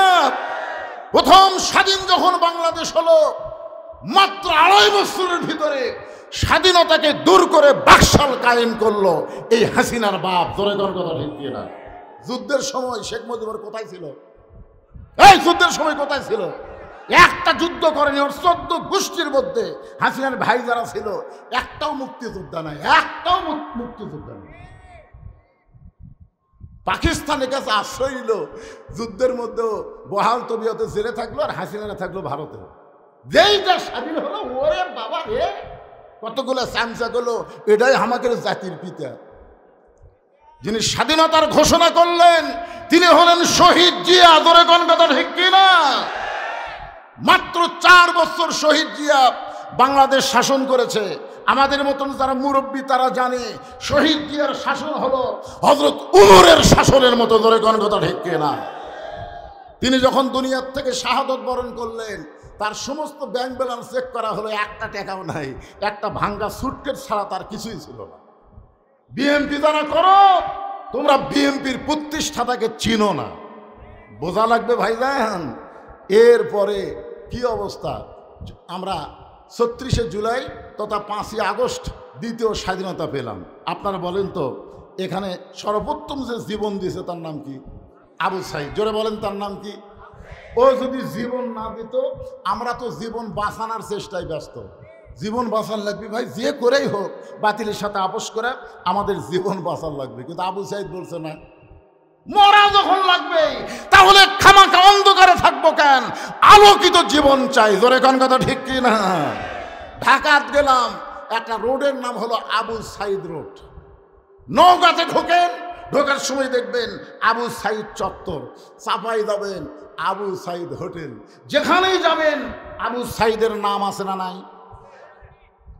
প্রথম স্বাধীন যখন বাংলাদেশ হলো, মাত্র ২.৫ বছরের ভিতরে স্বাধীনতাকে দূর করে বাকশাল কায়েম করলো এই হাসিনার বাপ। জোরে কোন কথা ঠিক কিনা? যুদ্ধের সময় শেখ মুজিবুর কোথায় ছিল? এই যুদ্ধের সময় কোথায় ছিল? একটা যুদ্ধ করেনি। ওর ১৪ গোষ্ঠীর মধ্যে হাসিনার ভাই যারা ছিল একটাও মুক্তিযোদ্ধা নাই, একটাও মুক্তিযোদ্ধা নাই। পাকিস্তানের কাছে আশ্রয় নিল, যুদ্ধের মধ্যে বহাল তবিয়তে জেলে থাকলো, আর হাসিনারা থাকলো ভারতে। যেইটা স্বাধীন হলো, ওরে বাবা রে, কতগুলো চামচা গুলো, এটাই আমাদের জাতির পিতা। যিনি স্বাধীনতার ঘোষণা করলেন তিনি হলেন শহীদ জিয়া। ধরে কোন কথা ঠিক কিনা? মাত্র ৪ বছর শহীদ জিয়া বাংলাদেশ শাসন করেছে। আমাদের মতন যারা মুরব্বী তারা জানে শহীদ জিয়ার শাসন হলো হযরত উমরের শাসনের মতো। ধরে কোন কথা ঠিক কিনা? তিনি যখন দুনিয়ার থেকে শাহাদত বরণ করলেন, তার সমস্ত ব্যাংক ব্যালেন্স চেক করা হলো, একটা টাকাও নাই, একটা ভাঙ্গা সুটকেস ছাড়া তার কিছুই ছিল না। বিএনপি যারা করো, তোমরা বিএনপির প্রতিষ্ঠাতাকে চিনো না, বোঝা লাগবে ভাইজান। এরপরে কি অবস্থা? আমরা ৩৬শে জুলাই তথা ৫ই আগস্ট দ্বিতীয় স্বাধীনতা পেলাম। আপনারা বলেন তো, এখানে সর্বোত্তম যে জীবন দিয়েছে তার নাম কি? আবু সাইদ। জোরে বলেন তার নাম কি? ও যদি জীবন না দিত, আমরা তো জীবন বাঁচানোর চেষ্টায় ব্যস্ত। জীবন বাঁচান লাগবে ভাই, যে করেই হোক বাতিলের সাথে আপোষ করে আমাদের জীবন বাঁচান লাগবে। কিন্তু আবু সাইদ বলছে না, মরা যখন লাগবে তাহলে খামাখা অন্ধকারে থাকবো কেন? আলোকিত জীবন চাই। জোরে কোন কথা ঠিক কি না? ঢাকাত গেলাম, একটা রোডের নাম হলো আবু সাইদ রোড। নওগাঁতে ঢোকেন, ঢোকার সময় দেখবেন আবু সাইদ চত্বর, চাপাই যাবেন আবু সাইদ হোটেল, যেখানেই যাবেন আবু সাইদের নাম আছে না নাই?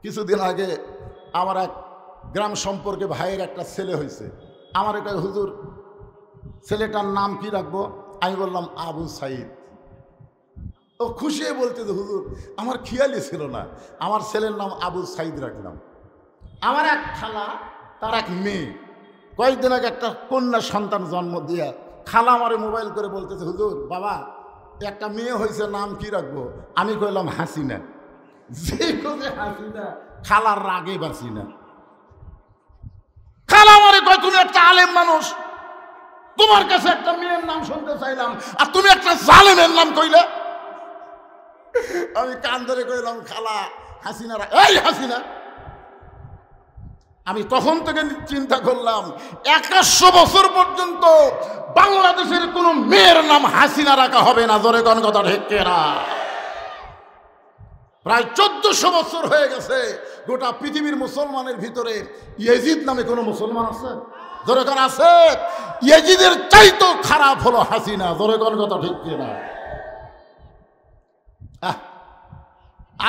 কিছুদিন আগে আমার এক গ্রাম সম্পর্কে ভাইয়ের একটা ছেলে হয়েছে। আমার একটা হুজুর ছেলেটার নাম কি রাখবো? আমি বললাম আবু সাইদ। ও খুশি হয়ে বলতে যে হুজুর আমার খেয়ালই ছিল না, আমার ছেলের নাম আবু সাইদ রাখলাম। আমার এক খালা, তার এক মেয়ে, কয়েকদিন আগে একটা কন্যা সন্তান জন্ম দিয়া খালা আমারে মোবাইল করে বলতেছে, হুজুর বাবা একটা মেয়ে হয়েছে, নাম কি রাখবো? আমি কইলাম হাসিনা। যে কোথায় হাসিনা, খালার রাগে বাঁচি না। খালা আমারে কয়, তুমি একটা আলেম মানুষ, তোমার কাছে একটা মেয়ের নাম শুনতে চাইলাম, আর তুমি একটা জালেমের নাম কইলে। আমি কান ধরে কইলাম, খালা হাসিনা, এই হাসিনা। আমি তখন থেকে চিন্তা করলাম ১০০ বছর পর্যন্ত বাংলাদেশের কোন মেয়ের নাম হাসিনা রাখা হবে না। জোরে কোন কথা ঠিক কিনা? প্রায় 1400 বছর হয়ে গেছে। গোটা পৃথিবীর মুসলমানের ভিতরে ইয়েজিদ নামে কোনো মুসলমান আছে? জোরে কোন আছে? ইয়েজিদের চাইতো খারাপ হলো হাসিনা। জোরে কোন কথা ঠিক কিনা?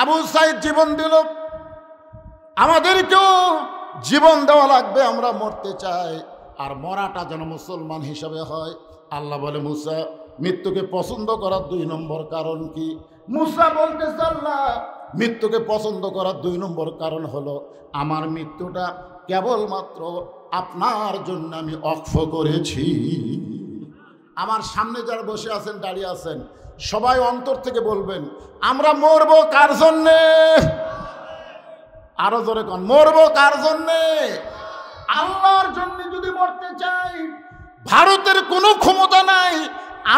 আবু সাইদ জীবন দিল, আমাদেরকেও জীবন দেওয়া লাগবে। আমরা মরতে চাই, আর মরাটা যেন মুসলমান হিসাবে হয়। আল্লাহ বলে, মুসা, মৃত্যুকে পছন্দ করার 2 নম্বর কারণ কি? মুসা বলতেছে, আল্লাহ, মৃত্যুকে পছন্দ করার 2 নম্বর কারণ হলো আমার মৃত্যুটা কেবলমাত্র আপনার জন্য আমি অক্ষ করেছি। আমার সামনে যারা বসে আছেন, দাঁড়িয়ে আছেন, সবাই অন্তর থেকে বলবেন, আমরা মরবো কার জন্যে? আরো জোরে কোন, মরবো কার জন্যে? আল্লাহর জন্য। যদি মরতে চাই, ভারতের কোনো ক্ষমতা নাই,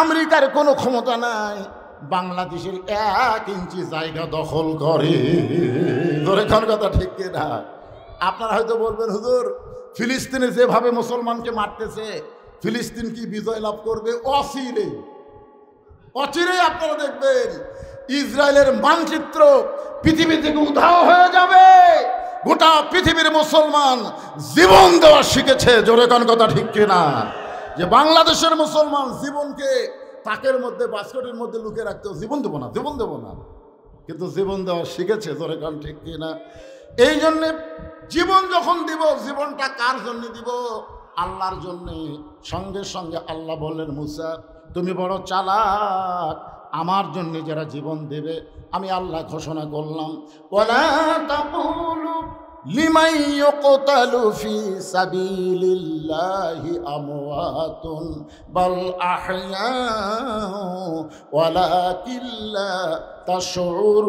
আমেরিকার কোনো ক্ষমতা নাই বাংলাদেশের 1 ইঞ্চি জায়গা দখল করে। জোরে কোন কথা ঠিক কিনা? আপনারা হয়তো বলবেন, হুজুর, ফিলিস্তিনে যেভাবে মুসলমানকে মারতেছে, ফিলিস্তিন কি বিজয় লাভ করবে? অচিরেই আপনারা দেখবেন ইসরায়েলের মানচিত্র পৃথিবী থেকে উধাও হয়ে যাবে। গোটা পৃথিবীর মুসলমান জীবন দেওয়া শিখেছে। জোরে কোন কথা ঠিক কিনা? যে বাংলাদেশের মুসলমান জীবনকে তাকের মধ্যে, বাস্কেটের মধ্যে লুকিয়ে রাখতে, জীবন দেবো না, জীবন দেবো না, কিন্তু জীবন দেওয়া শিখেছে। জোরে কোন ঠিক কিনা? এই জন্যে জীবন যখন দিব, জীবনটা কার জন্য দিব? আল্লাহর জন্যে। সঙ্গে সঙ্গে আল্লাহ বললেন, মুসা, তুমি বড় চালাক, আমার জন্য যারা জীবন দেবে আমি আল্লাহ ঘোষণা করলাম, ওয়ালা তাকুলু লিমান ইউকতালু ফি সাবিলিল্লাহি আমওয়াতুন বাল আহইয়াউ ওয়ালাকিন লা তাশউরুন।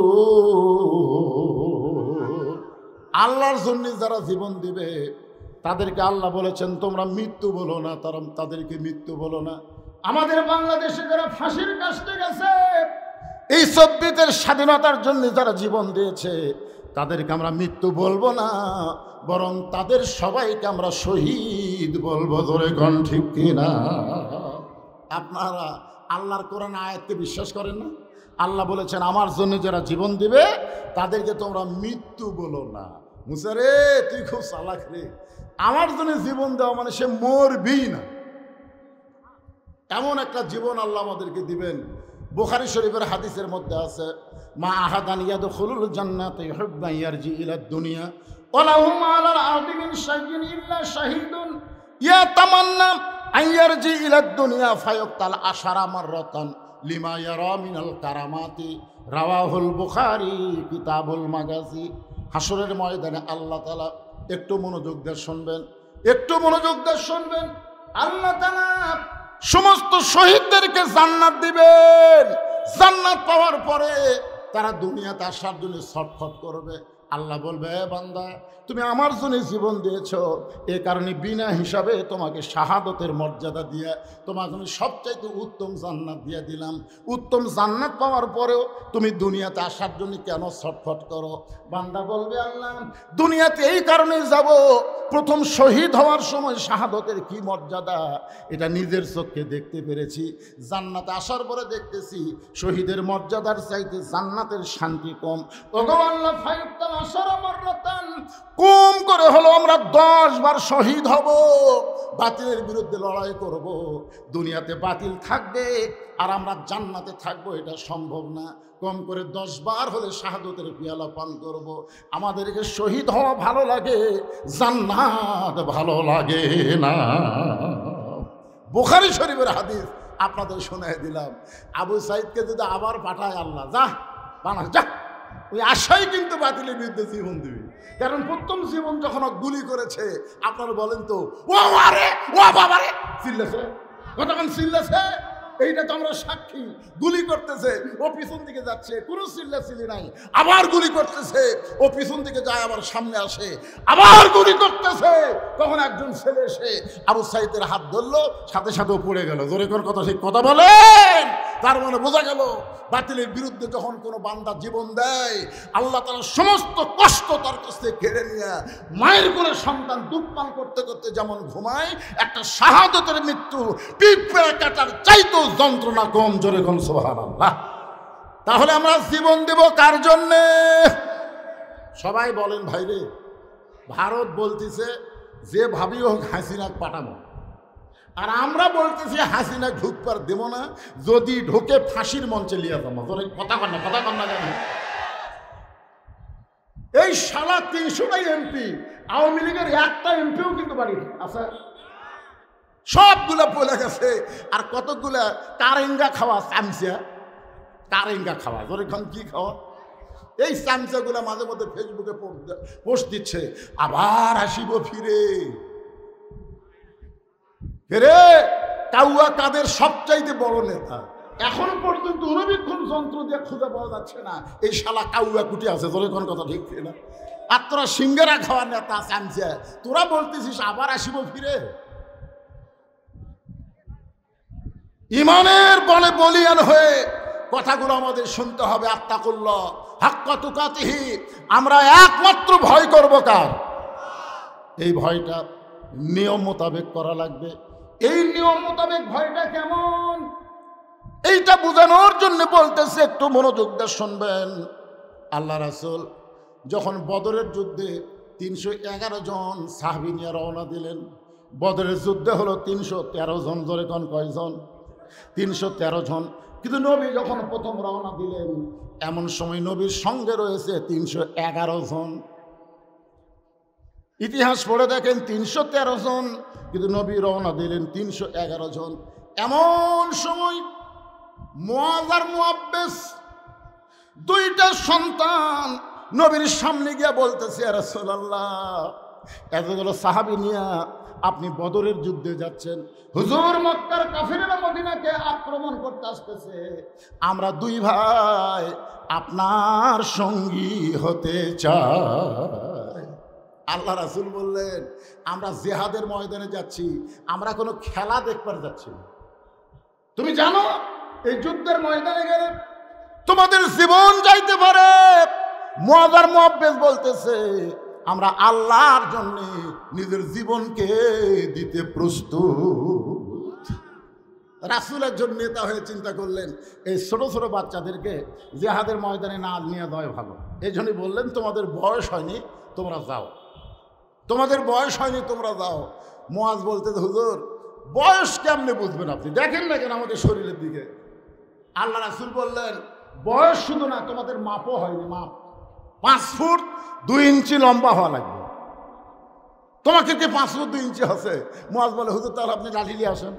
আল্লাহর জন্য যারা জীবন দিবে তাদেরকে আল্লাহ বলেছেন, তোমরা মৃত্যু বলো না, তাদেরকে মৃত্যু বলো না। আমাদের বাংলাদেশে যারা ফাঁসির কাস্টে গেছে, এই 24 স্বাধীনতার জন্য যারা জীবন দিয়েছে, তাদেরকে আমরা মৃত্যু বলবো না, বরং তাদের সবাইকে আমরা শহীদ বলবো। ধরে কোন ঠিক কিনা? আপনারা আল্লাহর কোরআন আয়াতকে বিশ্বাস করেন না? আল্লাহ বলেছেন, আমার জন্য যারা জীবন দিবে তাদেরকে তোমরা মৃত্যু বলো না। মুসা রে, তুই খুব চালাক রে। আমার জন্য জীবন দেওয়া মানে সে মরবি না, এমন একটা জীবন আল্লাহ আমাদেরকে দিবেন। বুখারী শরীফের হাদিসের মধ্যে আছে, মা আহাদান ইয়াদখুলুল জান্নাতা ইউহিব্বু ইয়ারজি ইলা দুনিয়া ওয়া লাহুম আলাল আরদি মিন শাইইন ইল্লা শাহীদুন ইয়াতামান্না আন ইয়ারজি ইলা দুনিয়া ফায়ুক্তাল আশারা মাররাতান লিমা ইয়ারা মিনাল কারামাতি। রাওয়াহুল বুখারী কিতাবুল মাগাজি। হাসরের ময়দানে আল্লাহ তাআলা, একটু মনোযোগ দিয়ে শুনবেন, একটু মনোযোগ দিয়ে শুনবেন, আল্লাহ তাআলা সমস্ত শহীদদেরকে জান্নাত দিবেন। জান্নাত পাওয়ার পরে তারা দুনিয়াতে আসার জন্য ছটফট করবে। আল্লাহ বলবে, বান্দা, তুমি আমার জন্য জীবন দিয়েছ, এ কারণে বিনা হিসাবে তোমাকে শাহাদতের মর্যাদা দিয়ে তোমাকে আমি সবচাইতে উত্তম জান্নাত দিয়ে দিলাম। উত্তম জান্নাত পাওয়ার পরেও তুমি দুনিয়াতে আসার জন্য কেন ছটফট করো? বান্দা বলবে, আল্লাহ, দুনিয়াতে এই কারণেই যাব, প্রথম শহীদ হওয়ার সময় শাহাদতের কি মর্যাদা এটা নিজের চোখে দেখতে পেরেছি। জান্নাতে আসার পরে দেখতেছি শহীদের মর্যাদার চাইতে জান্নাতের শান্তি কম। ভগবান আল্লাহ ফায়ুক্তাল আশারা মাররাতান, কম করে হলো আমরা 10 বার শহীদ হব, বাতিলের বিরুদ্ধে লড়াই করব। দুনিয়াতে বাতিল থাকবে আর আমরা জান্নাতে থাকবো, এটা সম্ভব না। কম করে 10 বার হলে শাহাদতের পিয়ালা পান করব। আমাদেরকে শহীদ হওয়া ভালো লাগে, জান্নাত ভালো লাগে না। বুখারী শরীফের হাদিস আপনাদের শোনায় দিলাম। আবু সাইদকে যদি আবার পাঠায় আল্লাহ, যা বানাস যা, ওই আশাই কিন্তু বাতিলের বিরুদ্ধে জীবন দিবি। কারণ প্রথম জীবন যখন গুলি করেছে, আপনারা বলেন তো, ও আরে ও বাবারে চিল্লেছে, কতক্ষণ চিল্লেছে, এইটা তো আমরা সাক্ষী। গুলি করতেছে, ও পিছন দিকে যাচ্ছে, কোনো চিল্লাচিল্লি নাই। আবার গুলি করতেছে, ও পিছন দিকে যায়, আবার সামনে আসে, আবার গুলি করতেছে। তখন একজন ছেলে এসে আবু সাইদের হাত ধরলো, সাথে সাথে পড়ে গেল। জোরে কোন কথা, ঠিক কথা বলেন। তার মানে বোঝা গেল, বাতিলের বিরুদ্ধে যখন কোনো বান্দা জীবন দেয়, আল্লাহ তাআলা সমস্ত কষ্ট তার কাছ থেকে কেড়ে নিয়ে মায়ের কোলে সন্তান দুধ পান করতে করতে যেমন ঘুমায়, একটা শাহাদতের মৃত্যু পিঁপড়ে কাটার চাইতেও যন্ত্রণা কম। জোরে কোন সুবহানাল্লাহ। তাহলে আমরা জীবন দেব কার জন্যে? সবাই বলেন ভাইরে, ভারত বলতেছে যে ভাবি হোক হাসিনা পাঠাবো, আর আমরা বলতেছি হাসিনা ঢুকবার দেব না, যদি ঢোকে ফাঁসির মঞ্চে লিয়ে যাবো। কথা কন না জানেন? এই শালা ৩০০টাই এমপি, আওয়ামী লীগের একটা এমপিও কিন্তু বাড়ি আছে, সবগুলা বলে গেছে। আর কতগুলা কারেঙ্গা খাওয়া চামচা, কারেঙ্গা খাওয়া, যখন কি খাওয়া, এই চামচাগুলা মাঝে মধ্যে ফেসবুকে পোস্ট দিচ্ছে, আবার আসিব ফিরে। ফেরে কাউয়া কাদের সবচাইতে বড় নেতা, এখন পর্যন্ত দূরবীক্ষণ যন্ত্র দিয়ে খুঁজে পাওয়া যাচ্ছে না এই শালা কাউয়া কুটি আছে। তোর কোন কথা ঠিক না? আর তোরা সিঙ্গারা খাওয়ার নেতা চামচা, তোরা বলতেছিস আবার আসিব ফিরে। ইমানের বলে বলিয়ান হয়ে কথাগুলো আমাদের শুনতে হবে। আত্তাকুল্লাহ হাক্কা তুকাতিহি, আমরা একমাত্র ভয় করব কার? এই ভয়টা নিয়ম মোতাবেক করা লাগবে। এই নিয়ম মোতাবেক ভয়টা কেমন, এইটা বোঝানোর জন্য বলতেছে, একটু মনোযোগ দিয়ে শুনবেন। আল্লাহ রাসূল যখন বদরের যুদ্ধে ৩১১ জন সাহাবী নিয়ে রওনা দিলেন, বদরের যুদ্ধে হলো ৩১৩ জন, জোরে কোন কয়জন? ৩১৩ জন। কিন্তু নবী যখন প্রথম রওনা দিলেন, এমন সময় নবীর সঙ্গে রয়েছে ৩১১ জন। ইতিহাস পড়ে দেখেন ৩১৩ জন, কিন্তু নবী রওনা দিলেন ৩১১ জন। এমন সময় মুআয আর মুআব্বিস, দুইটা সন্তান নবীর সামনে গিয়ে বলতেছে, ইয়া রাসূলুল্লাহ, এতগুলো সাহাবী নিয়ে আপনি বদরের যুদ্ধে যাচ্ছেন, হুজুর মক্কার কাফিররা মদিনাকে আক্রমণ করতে আসতেছে, আমরা দুই ভাই আপনার সঙ্গী হতে চাই। আল্লাহ রাসূল বললেন, আমরা জিহাদের ময়দানে যাচ্ছি, আমরা কোনো খেলা দেখবার যাচ্ছি না। তুমি জানো এই যুদ্ধের ময়দানে গেলে তোমাদের জীবন যাইতে পারে। মুআয আর মুআব্বিস বলতেছে, আমরা আল্লাহর জন্য নিজের জীবনকে দিতে প্রস্তুত। রাসূল একজন নেতা হয়ে চিন্তা করলেন, এই ছোট ছোট বাচ্চাদেরকে জিহাদের ময়দানে না নিয়ে যাওয়াই ভালো। এই জন্যই বললেন, তোমাদের বয়স হয়নি, তোমরা যাও, তোমাদের বয়স হয়নি, তোমরা যাও। মুআয বলতেছে, হুজুর বয়স কেমনে বুঝবেন আপনি, দেখেন না কেন আমাদের শরীরের দিকে? আল্লাহ রাসূল বললেন, বয়স শুধু না, তোমাদের মাপও হয়নি, মাপ 5 ফুট 2 ইঞ্চি লম্বা হওয়া লাগবে। তোমাকে কি 5 ফুট 2 ইঞ্চি আছে? মুআয বলে, হুজুর তাহলে আপনি লাঠি নিয়ে আসেন।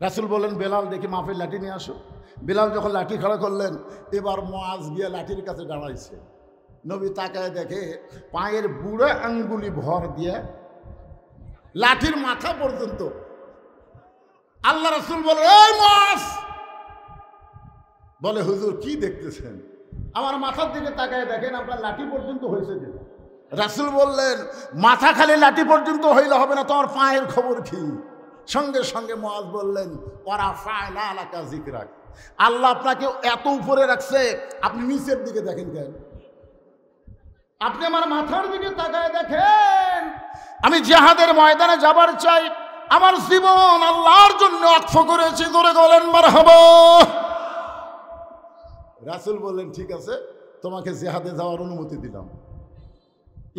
রাসূল বললেন, বেলাল দেখি মাপের লাঠি নিয়ে আসো। বেলাল যখন লাঠি খাড়া করলেন, এবার মুআয গিয়ে লাঠির কাছে দাঁড়াইছে। নবী তাকায় দেখে পায়ের বুড়ো আঙ্গুলি ভর দিয়ে লাঠির মাথা পর্যন্ত। আল্লাহ রাসূল বলে, এই মুআয, বলে হুজুর কি দেখতেছেন? আমার মাথার দিকে তাকায় দেখেন আপনার লাঠি পর্যন্ত হয়েছে যে। রাসূল বললেন, মাথা খালি লাঠি পর্যন্ত হইলে হবে না, তোমার পায়ের খবর কি? সঙ্গে সঙ্গে মুআয বললেন, ওরা ফায়না আলাকা যিকরাক, আল্লাহ আপনাকে এত উপরে রাখছে, আপনি নিচের দিকে দেখেন কেন? আপনি আমার মাথার দিকে তাকায় দেখেন। আমি জিহাদের ময়দানে যাবার চাই, আমার জীবন আল্লাহর জন্য ওয়াকফ করেছি। ধরে বলেন মারহাবা। রাসূল বললেন, ঠিক আছে, তোমাকে জিহাদে যাওয়ার অনুমতি দিলাম।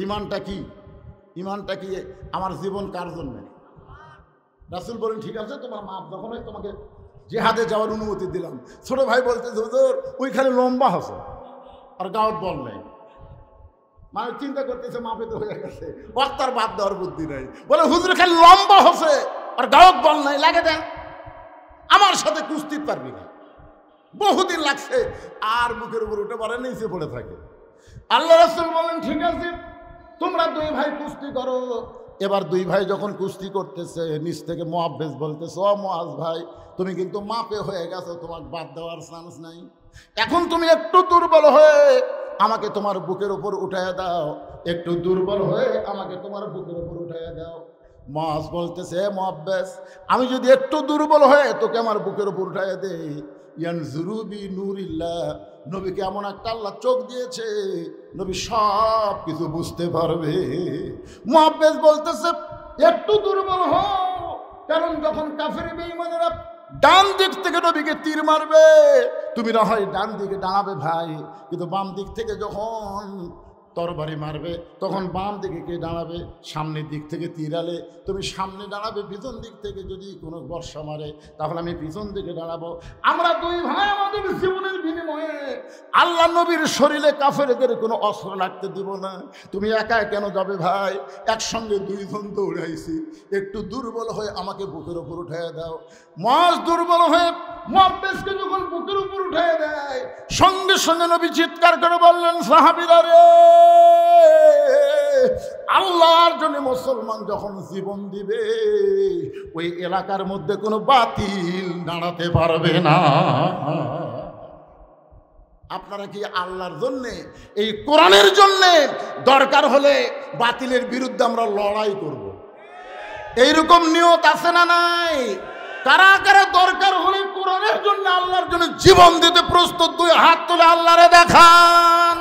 ইমানটা কি? ইমানটা কি? আমার জীবন কার জন্য? রাসূল বলেন, ঠিক আছে, তোমার মাপ যখন হয় তোমাকে জিহাদে যাওয়ার অনুমতি দিলাম। ছোট ভাই বলতে, হুজুর ওইখানে লম্বা আছে আর গাওয়াত বল নেই। মানুষ চিন্তা করতেছে মাপে তো হয়ে গেছে, বক্তার বাদ দেওয়ার বুদ্ধি নাই। বলে, হুজুর খালি লম্বা হচ্ছে আর গাওয়াত বল নাই, লাগে দেন, আমার সাথে কুস্তি পারবি না। বহুদিন লাগছে, আর বুকের উপর উঠে পড়ে নিচে পড়ে থাকে। আল্লাহ রাসূল বলেন, ঠিক আছে, তোমরা দুই ভাই কুস্তি করো। এবার দুই ভাই যখন কুস্তি করতেছে, নিচ থেকে মুআব্বিস বলতেছে, ও মুআয ভাই, তুমি কিন্তু মাপে হয়ে গেছো, তোমাকে বাদ দেওয়ার চান্স নাই। এখন তুমি একটু দুর্বল হয়ে আমাকে তোমার বুকের উপর উঠাইয়া দাও, একটু দুর্বল হয়ে আমাকে তোমার বুকের উপর উঠাইয়া দাও। মুআয বলতেছে, মুআব্বিস, আমি যদি একটু দুর্বল হয়ে তোকে আমার বুকের উপর উঠাইয়া দেই, ইয়ানজুরু বি নূরিল্লাহ, নবীকে এমন একটা আল্লাহ চোখ দিয়েছে, নবী সব কিছু বুঝতে পারবে। মুআব্বিস বলতেছে, একটু দুর্বল হও, কারণ যখন কাফের বেঈমানেরা ডান দিক থেকে নবীকে তীর মারবে, তুমি না হয় ডান দিকে দাঁড়াবে ভাই, কিন্তু বাম দিক থেকে যখন তরবারি মারবে তখন বাম দিকে কে দাঁড়াবে? সামনের দিক থেকে তীরালে তুমি সামনে দাঁড়াবে, পিছন দিক থেকে যদি কোনো বর্ষা মারে তাহলে আমি পিছন দিকে দাঁড়াবো। আমরা দুই ভাই আমাদের জীবনের বিনিময়ে আল্লাহ নবীর শরীরে কাফেরদের কোনো অস্ত্র লাগতে দিব না। তুমি একা কেন যাবে ভাই? একসঙ্গে দুইজন দৌড়াইছি, একটু দুর্বল হয়ে আমাকে বুকের উপর উঠাইয়া দাও। মাস দুর্বল হয়ে মুহাব্বিসকে যখন বুকের উপর উঠাইয়া দেয়, সঙ্গে সঙ্গে নবী চিৎকার করে বললেন, সাহাবীরা রে, আল্লাহর জন্য মুসলমান যখন জীবন দিবে ওই এলাকার মধ্যে কোনো বাতিল দাঁড়াতে পারবে না। আপনারা কি আল্লাহর জন্যে, এই কোরআনের জন্যে দরকার হলে বাতিলের বিরুদ্ধে আমরা লড়াই করব? এইরকম নিয়ত আছে না নাই? কারা কারা দরকার হলে কোরআনের জন্য আল্লাহর জন্য জীবন দিতে প্রস্তুত? দুই হাত তুলে আল্লাহরে দেখান।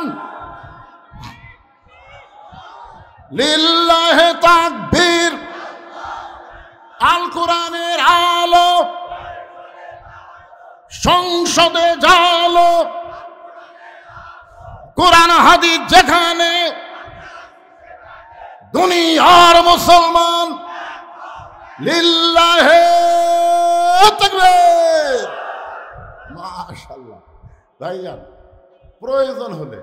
লিল্লাহে তাকবীর। আল কোরআনের আলো সংসদে জালো, কোরআন হাদিস যেখানে, দুনিয়ার মুসলমান লিল্লাহে তাকবীর। মাশাআল্লাহ। ভাইজান, প্রয়োজন হলে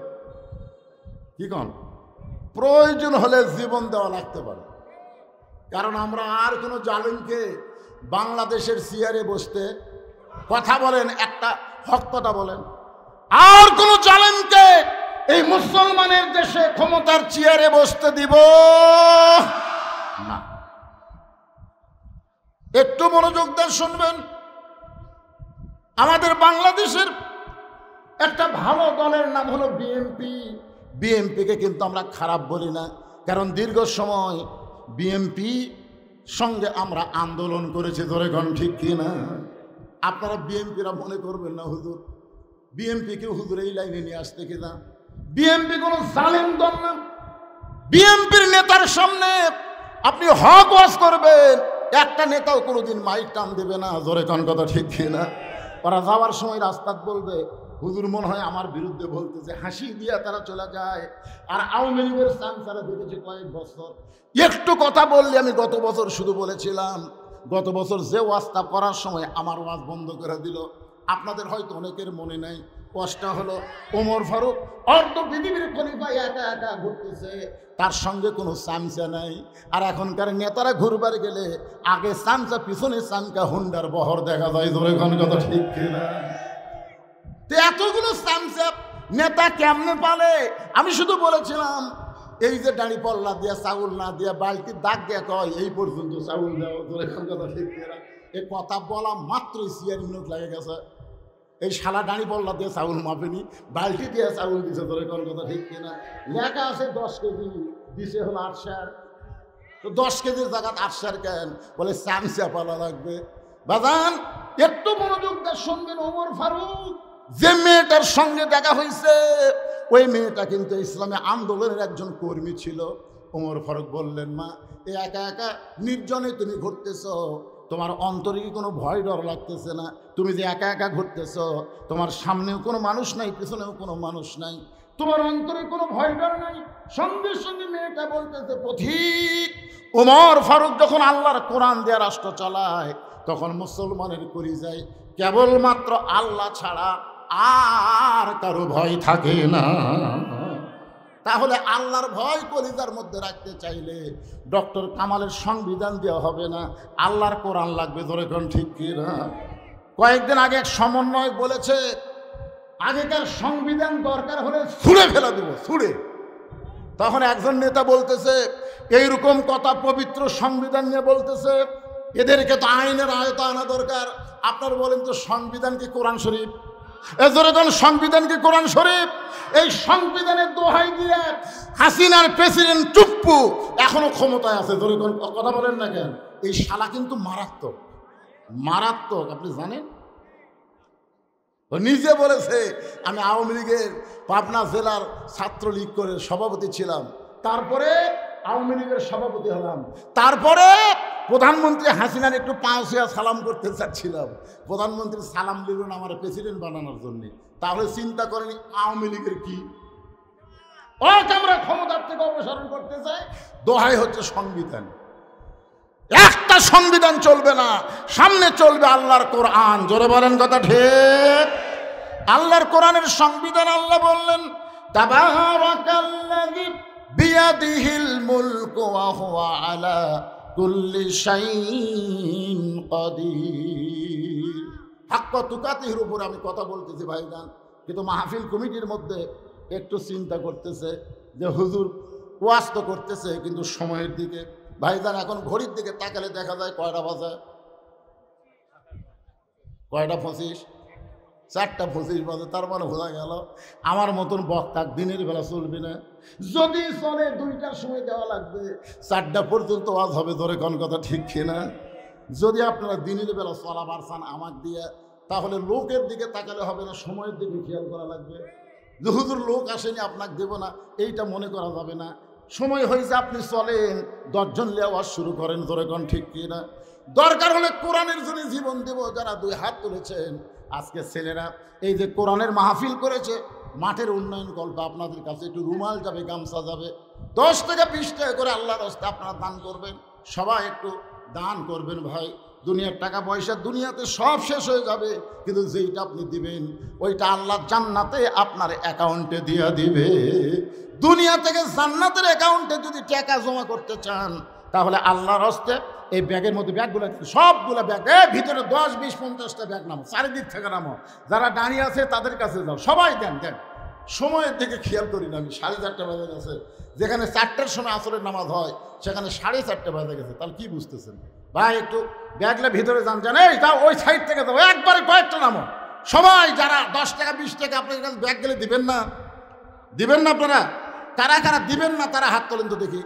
কি কন, প্রয়োজন হলে জীবন দেওয়া লাগতে পারে। কারণ আমরা আর কোনো জালিমকে বাংলাদেশের চেয়ারে বসতে, কথা বলেন একটা হক কথা বলেন, আর কোনো জালিমকে এই মুসলমানের দেশে ক্ষমতার চেয়ারে বসতে দিব না। একটু মনোযোগ দিয়ে শুনবেন। আমাদের বাংলাদেশের একটা ভালো দলের নাম হলো বিএনপি। বিএনপিকে কিন্তু আমরা খারাপ বলি না, কারণ দীর্ঘ সময় বিএনপি সঙ্গে আমরা আন্দোলন করেছি। ধরে গণ ঠিক কিনা? আপনারা বিএনপিরা মনে করবেন না হুজুর বিএনপিকে হুজুর এই লাইনে নিয়ে আসতে কিনা। বিএনপি কোনো জালেম দল না। বিএনপির নেতার সামনে আপনি হক ওয়াজ করবেন, একটা নেতাও কোনোদিন মাইক টান দেবে না। জোরে কোন কথা ঠিক কিনা? ওরা যাওয়ার সময় রাস্তায় বলবে, হুজুর মনে হয় আমার বিরুদ্ধে বলতেছে, হাসি দিয়া তারা চলে যায়। আর আওয়ামী লীগের চামচারা দেখেছি কয়েক বছর, একটু কথা বললে, আমি গত বছর শুধু বলেছিলাম, গত বছর যে ওয়াজটা করার সময় আমার ওয়াজ বন্ধ করে দিল। আপনাদের হয়তো অনেকের মনে নাই, ওয়াজটা হলো ওমর ফারুক অর্ধ পৃথিবীর খলিফা একা একা ঘুরতেছে, তার সঙ্গে কোনো চামচা নাই। আর এখনকার নেতারা ঘুরবার গেলে আগে চামচা, পিছনে চামকা, হুন্ডার বহর দেখা যায়। ধরে কোন কথা ঠিক কিনা? এতগুলো চামচা নেতা কেমনে পালে? আমি শুধু বলেছিলাম, এই যে দাড়ি পল্লা দিয়া চাউল না দিয়া বালতির দাগ দিয়া কয় এই পর্যন্ত চাউল দেওয়া। ধরে কোন কথা ঠিক কিনা? এই কথা বলা মাত্রই 6 মিনিট লাগে গেছে। এই শালা দাড়ি পল্লা দিয়ে চাউল মাপেনি, বালতি দিয়ে চাউল দিছে। ধরে কোন কথা ঠিক কিনা? লেখা আছে 10 কেজি, দিছে হলো 8 সার। তো 10 কেজির জায়গা 8 সার কেন? বলে চামচা পালা লাগবে। বাজান, একটু মনোযোগ দিয়ে শুনবেন। ওমর ফারুক যে মেয়েটার সঙ্গে দেখা হয়েছে, ওই মেয়েটা কিন্তু ইসলামী আন্দোলনের একজন কর্মী ছিল। ওমর ফারুক বললেন, মা, এই একা একা নির্জনে তুমি ঘুরতেছ, তোমার অন্তরে কি কোনো ভয় ডর লাগতেছে না? তুমি যে একা একা ঘুরতেছ, তোমার সামনেও কোনো মানুষ নাই, পিছনেও কোনো মানুষ নাই, তোমার অন্তরে কোনো ভয় ডর নাই? সঙ্গে সঙ্গে মেয়েটা বলতেছে, পথিক, ওমর ফারুক যখন আল্লাহর কোরআন দিয়ে রাষ্ট্র চালায় তখন মুসলমানের কলিজায় কেবলমাত্র আল্লাহ ছাড়া আর কারো ভয় থাকে না। তাহলে আল্লাহর ভয় কলিজার মধ্যে রাখতে চাইলে ডক্টর কামালের সংবিধান দেওয়া হবে না, আল্লাহর কোরআন লাগবে। ধরে কোন ঠিক কিনা? কয়েকদিন আগে এক সমন্বয় বলেছে, আগেকার সংবিধান দরকার হলে ছুঁড়ে ফেলে দেবো, ছুঁড়ে। তখন একজন নেতা বলতেছে, এইরকম কথা পবিত্র সংবিধান নিয়ে বলতেছে, এদেরকে তো আইনের আয়তা আনা দরকার। আপনার বলেন তো, সংবিধান কি কোরআন শরীফ? এজন্য সংবিধান কি কোরআন শরীফ? এই সংবিধানের দোহাই দিয়ে হাসিনার প্রেসিডেন্ট চুপ্পু এখনো ক্ষমতায় আছে। ধরে কথা বলেন না কেন? এই শালা কিন্তু মারাত্মক, মারাত্মক। আপনি জানেন, ও নিজে বলেছে, আমি আওয়ামী লীগের পাবনা জেলার ছাত্রলীগ করে সভাপতি ছিলাম, তারপরে আওয়ামী লীগের সভাপতি হলাম, তারপরে প্রধানমন্ত্রী হাসিনার একটু পাঁচ হইয়া সালাম করতে চাচ্ছিলাম, প্রধানমন্ত্রী সালাম দিলেন আমার প্রেসিডেন্ট বানানোর জন্য। তাহলে চিন্তা করেনি আওয়ামী লীগের কি আমরা ক্ষমতার থেকে অপসারণ করতে চাই। দোহাই হচ্ছে সংবিধান, একটা সংবিধান চলবে না, সামনে চলবে আল্লাহর কোরআন। জোরে বলেন কথা ঠিক। আল্লাহর কোরআনের সংবিধান। আল্লাহ বললেন তাবারাকাল্লাযী বিয়াদিহিল মুলকু ওয়া হুয়া আলা কুল্লি শাইইন কাদির। হাক্কা তুকাতিহির উপর আমি কথা বলতেছি ভাইজান, কিন্তু মাহফিল কমিটির মধ্যে একটু চিন্তা করতেছে যে হুজুর ওয়াজ তো করতেছে কিন্তু সময়ের দিকে। ভাইজান এখন ঘড়ির দিকে তাকালে দেখা যায় কয়টা বাজে? কয়টা 25? 4:25 বাজে। তার মানে বোঝা গেল আমার মতন বক্তা দিনের বেলা চলবে না। যদি চলে 2টার সময় দেওয়া লাগবে, 4টা পর্যন্ত ওয়াজ হবে। ধরে কোন কথা ঠিক কিনা? যদি আপনারা দিনের বেলা চলাবার চান আমাক দিয়ে, তাহলে লোকের দিকে তাকালে হবে না, সময়ের দিকে খেয়াল করা লাগবে। যে হুজুর লোক আসেনি আপনাকে দেব না, এইটা মনে করা যাবে না। সময় হয়েছে আপনি চলেন, 10 জন লিয়ে ওয়াজ শুরু করেন। ধরে কোন ঠিক কিনা? দরকার হলে কোরআনের জন্য জীবন দেব। যারা 2 হাত তুলেছেন আজকে ছেলেরা এই যে কোরআনের মাহফিল করেছে, মাঠের উন্নয়ন গল্প আপনাদের কাছে একটু রুমাল যাবে, গামছা যাবে, 10 থেকে 20 টাকা করে আল্লাহর রাস্তা আপনারা দান করবেন। সবাই একটু দান করবেন ভাই। দুনিয়ার টাকা পয়সা দুনিয়াতে সব শেষ হয়ে যাবে, কিন্তু যেইটা আপনি দিবেন ওইটা আল্লাহ জান্নাতে আপনার অ্যাকাউন্টে দিয়ে দিবে। দুনিয়া থেকে জান্নাতের অ্যাকাউন্টে যদি টাকা জমা করতে চান, তাহলে আল্লাহর হস্তে এই ব্যাগের মধ্যে ব্যাগগুলো সবগুলো ব্যাগ, ভিতরে 10, 20, 50টা ব্যাগ নামো, চারিদিক থেকে নামো। যারা দাঁড়িয়ে আছে তাদের কাছে যাও, সবাই দেন দেন। সময়ের দিকে খেয়াল করি না আমি, 4:30 বাজে গেছে। যেখানে 4টার সময় আসরের নামাজ হয় সেখানে 4:30 বাজে গেছে। তাহলে কি বুঝতেছেন ভাই? একটু ব্যাগলে ভিতরে যান, জান এই যাও, ওই সাইড থেকে যাও, একবারে কয়েকটা নামো সবাই। যারা 10 টাকা 20 টাকা আপনার কাছে ব্যাগ গেলে দিবেন না, দিবেন না আপনারা? কারা কারা দিবেন না তারা হাত তোলেন তো দেখি।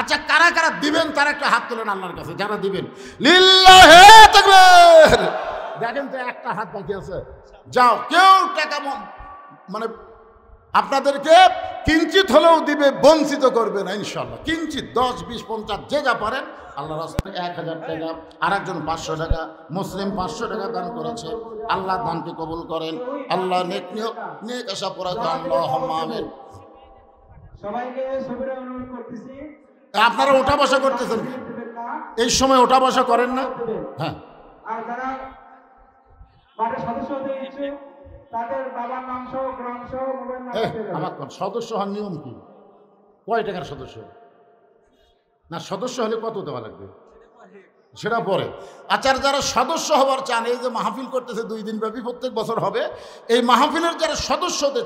আচ্ছা, কারা কারা দিবেন তারা একটা হাত তোলেন আল্লাহর কাছে। যারা দিবেন লিল্লাহি তাকবীর। দেখেন তো একটা হাত বাকি আছে। যাও, কেউ টাকা মানে আপনাদেরকে কিঞ্চিত হলেও দিবে, বঞ্চিত করবে না ইনশাল্লাহ। কিঞ্চিত 10, 20, 50 যে যা পারেন আল্লাহর রাস্তায় 1000 টাকা, আরেকজন 500 টাকা, মুসলিম 500 টাকা দান করেছে। আল্লাহ দানকে কবুল করেন। আল্লাহ নেক আশা পুরা করেন। আল্লাহুম্মা আমিন। সবাইকে সবিরে অনুরোধ করতেছি, আপনারা ওঠা বসা করতেছেন, এই সময় ওঠা বসা করেন না? হ্যাঁ। আর যারা বাড়ির সদস্য হতে ইচ্ছুক তাদের বাবার নাম সহ, গ্রাম সহ, মোবাইল নাম্বার। আমার সদস্য হওয়ার নিয়ম কি? কয় টাকার সদস্য না? সদস্য হলে কত দেওয়া লাগবে সেটা পরে। আচ্ছা, যারা সদস্য হওয়ার চান, এই যে মাহফিল করতেছে 2 দিন ব্যাপী, প্রত্যেক বছর হবে, এই মাহফিলের যারা সদস্য হতে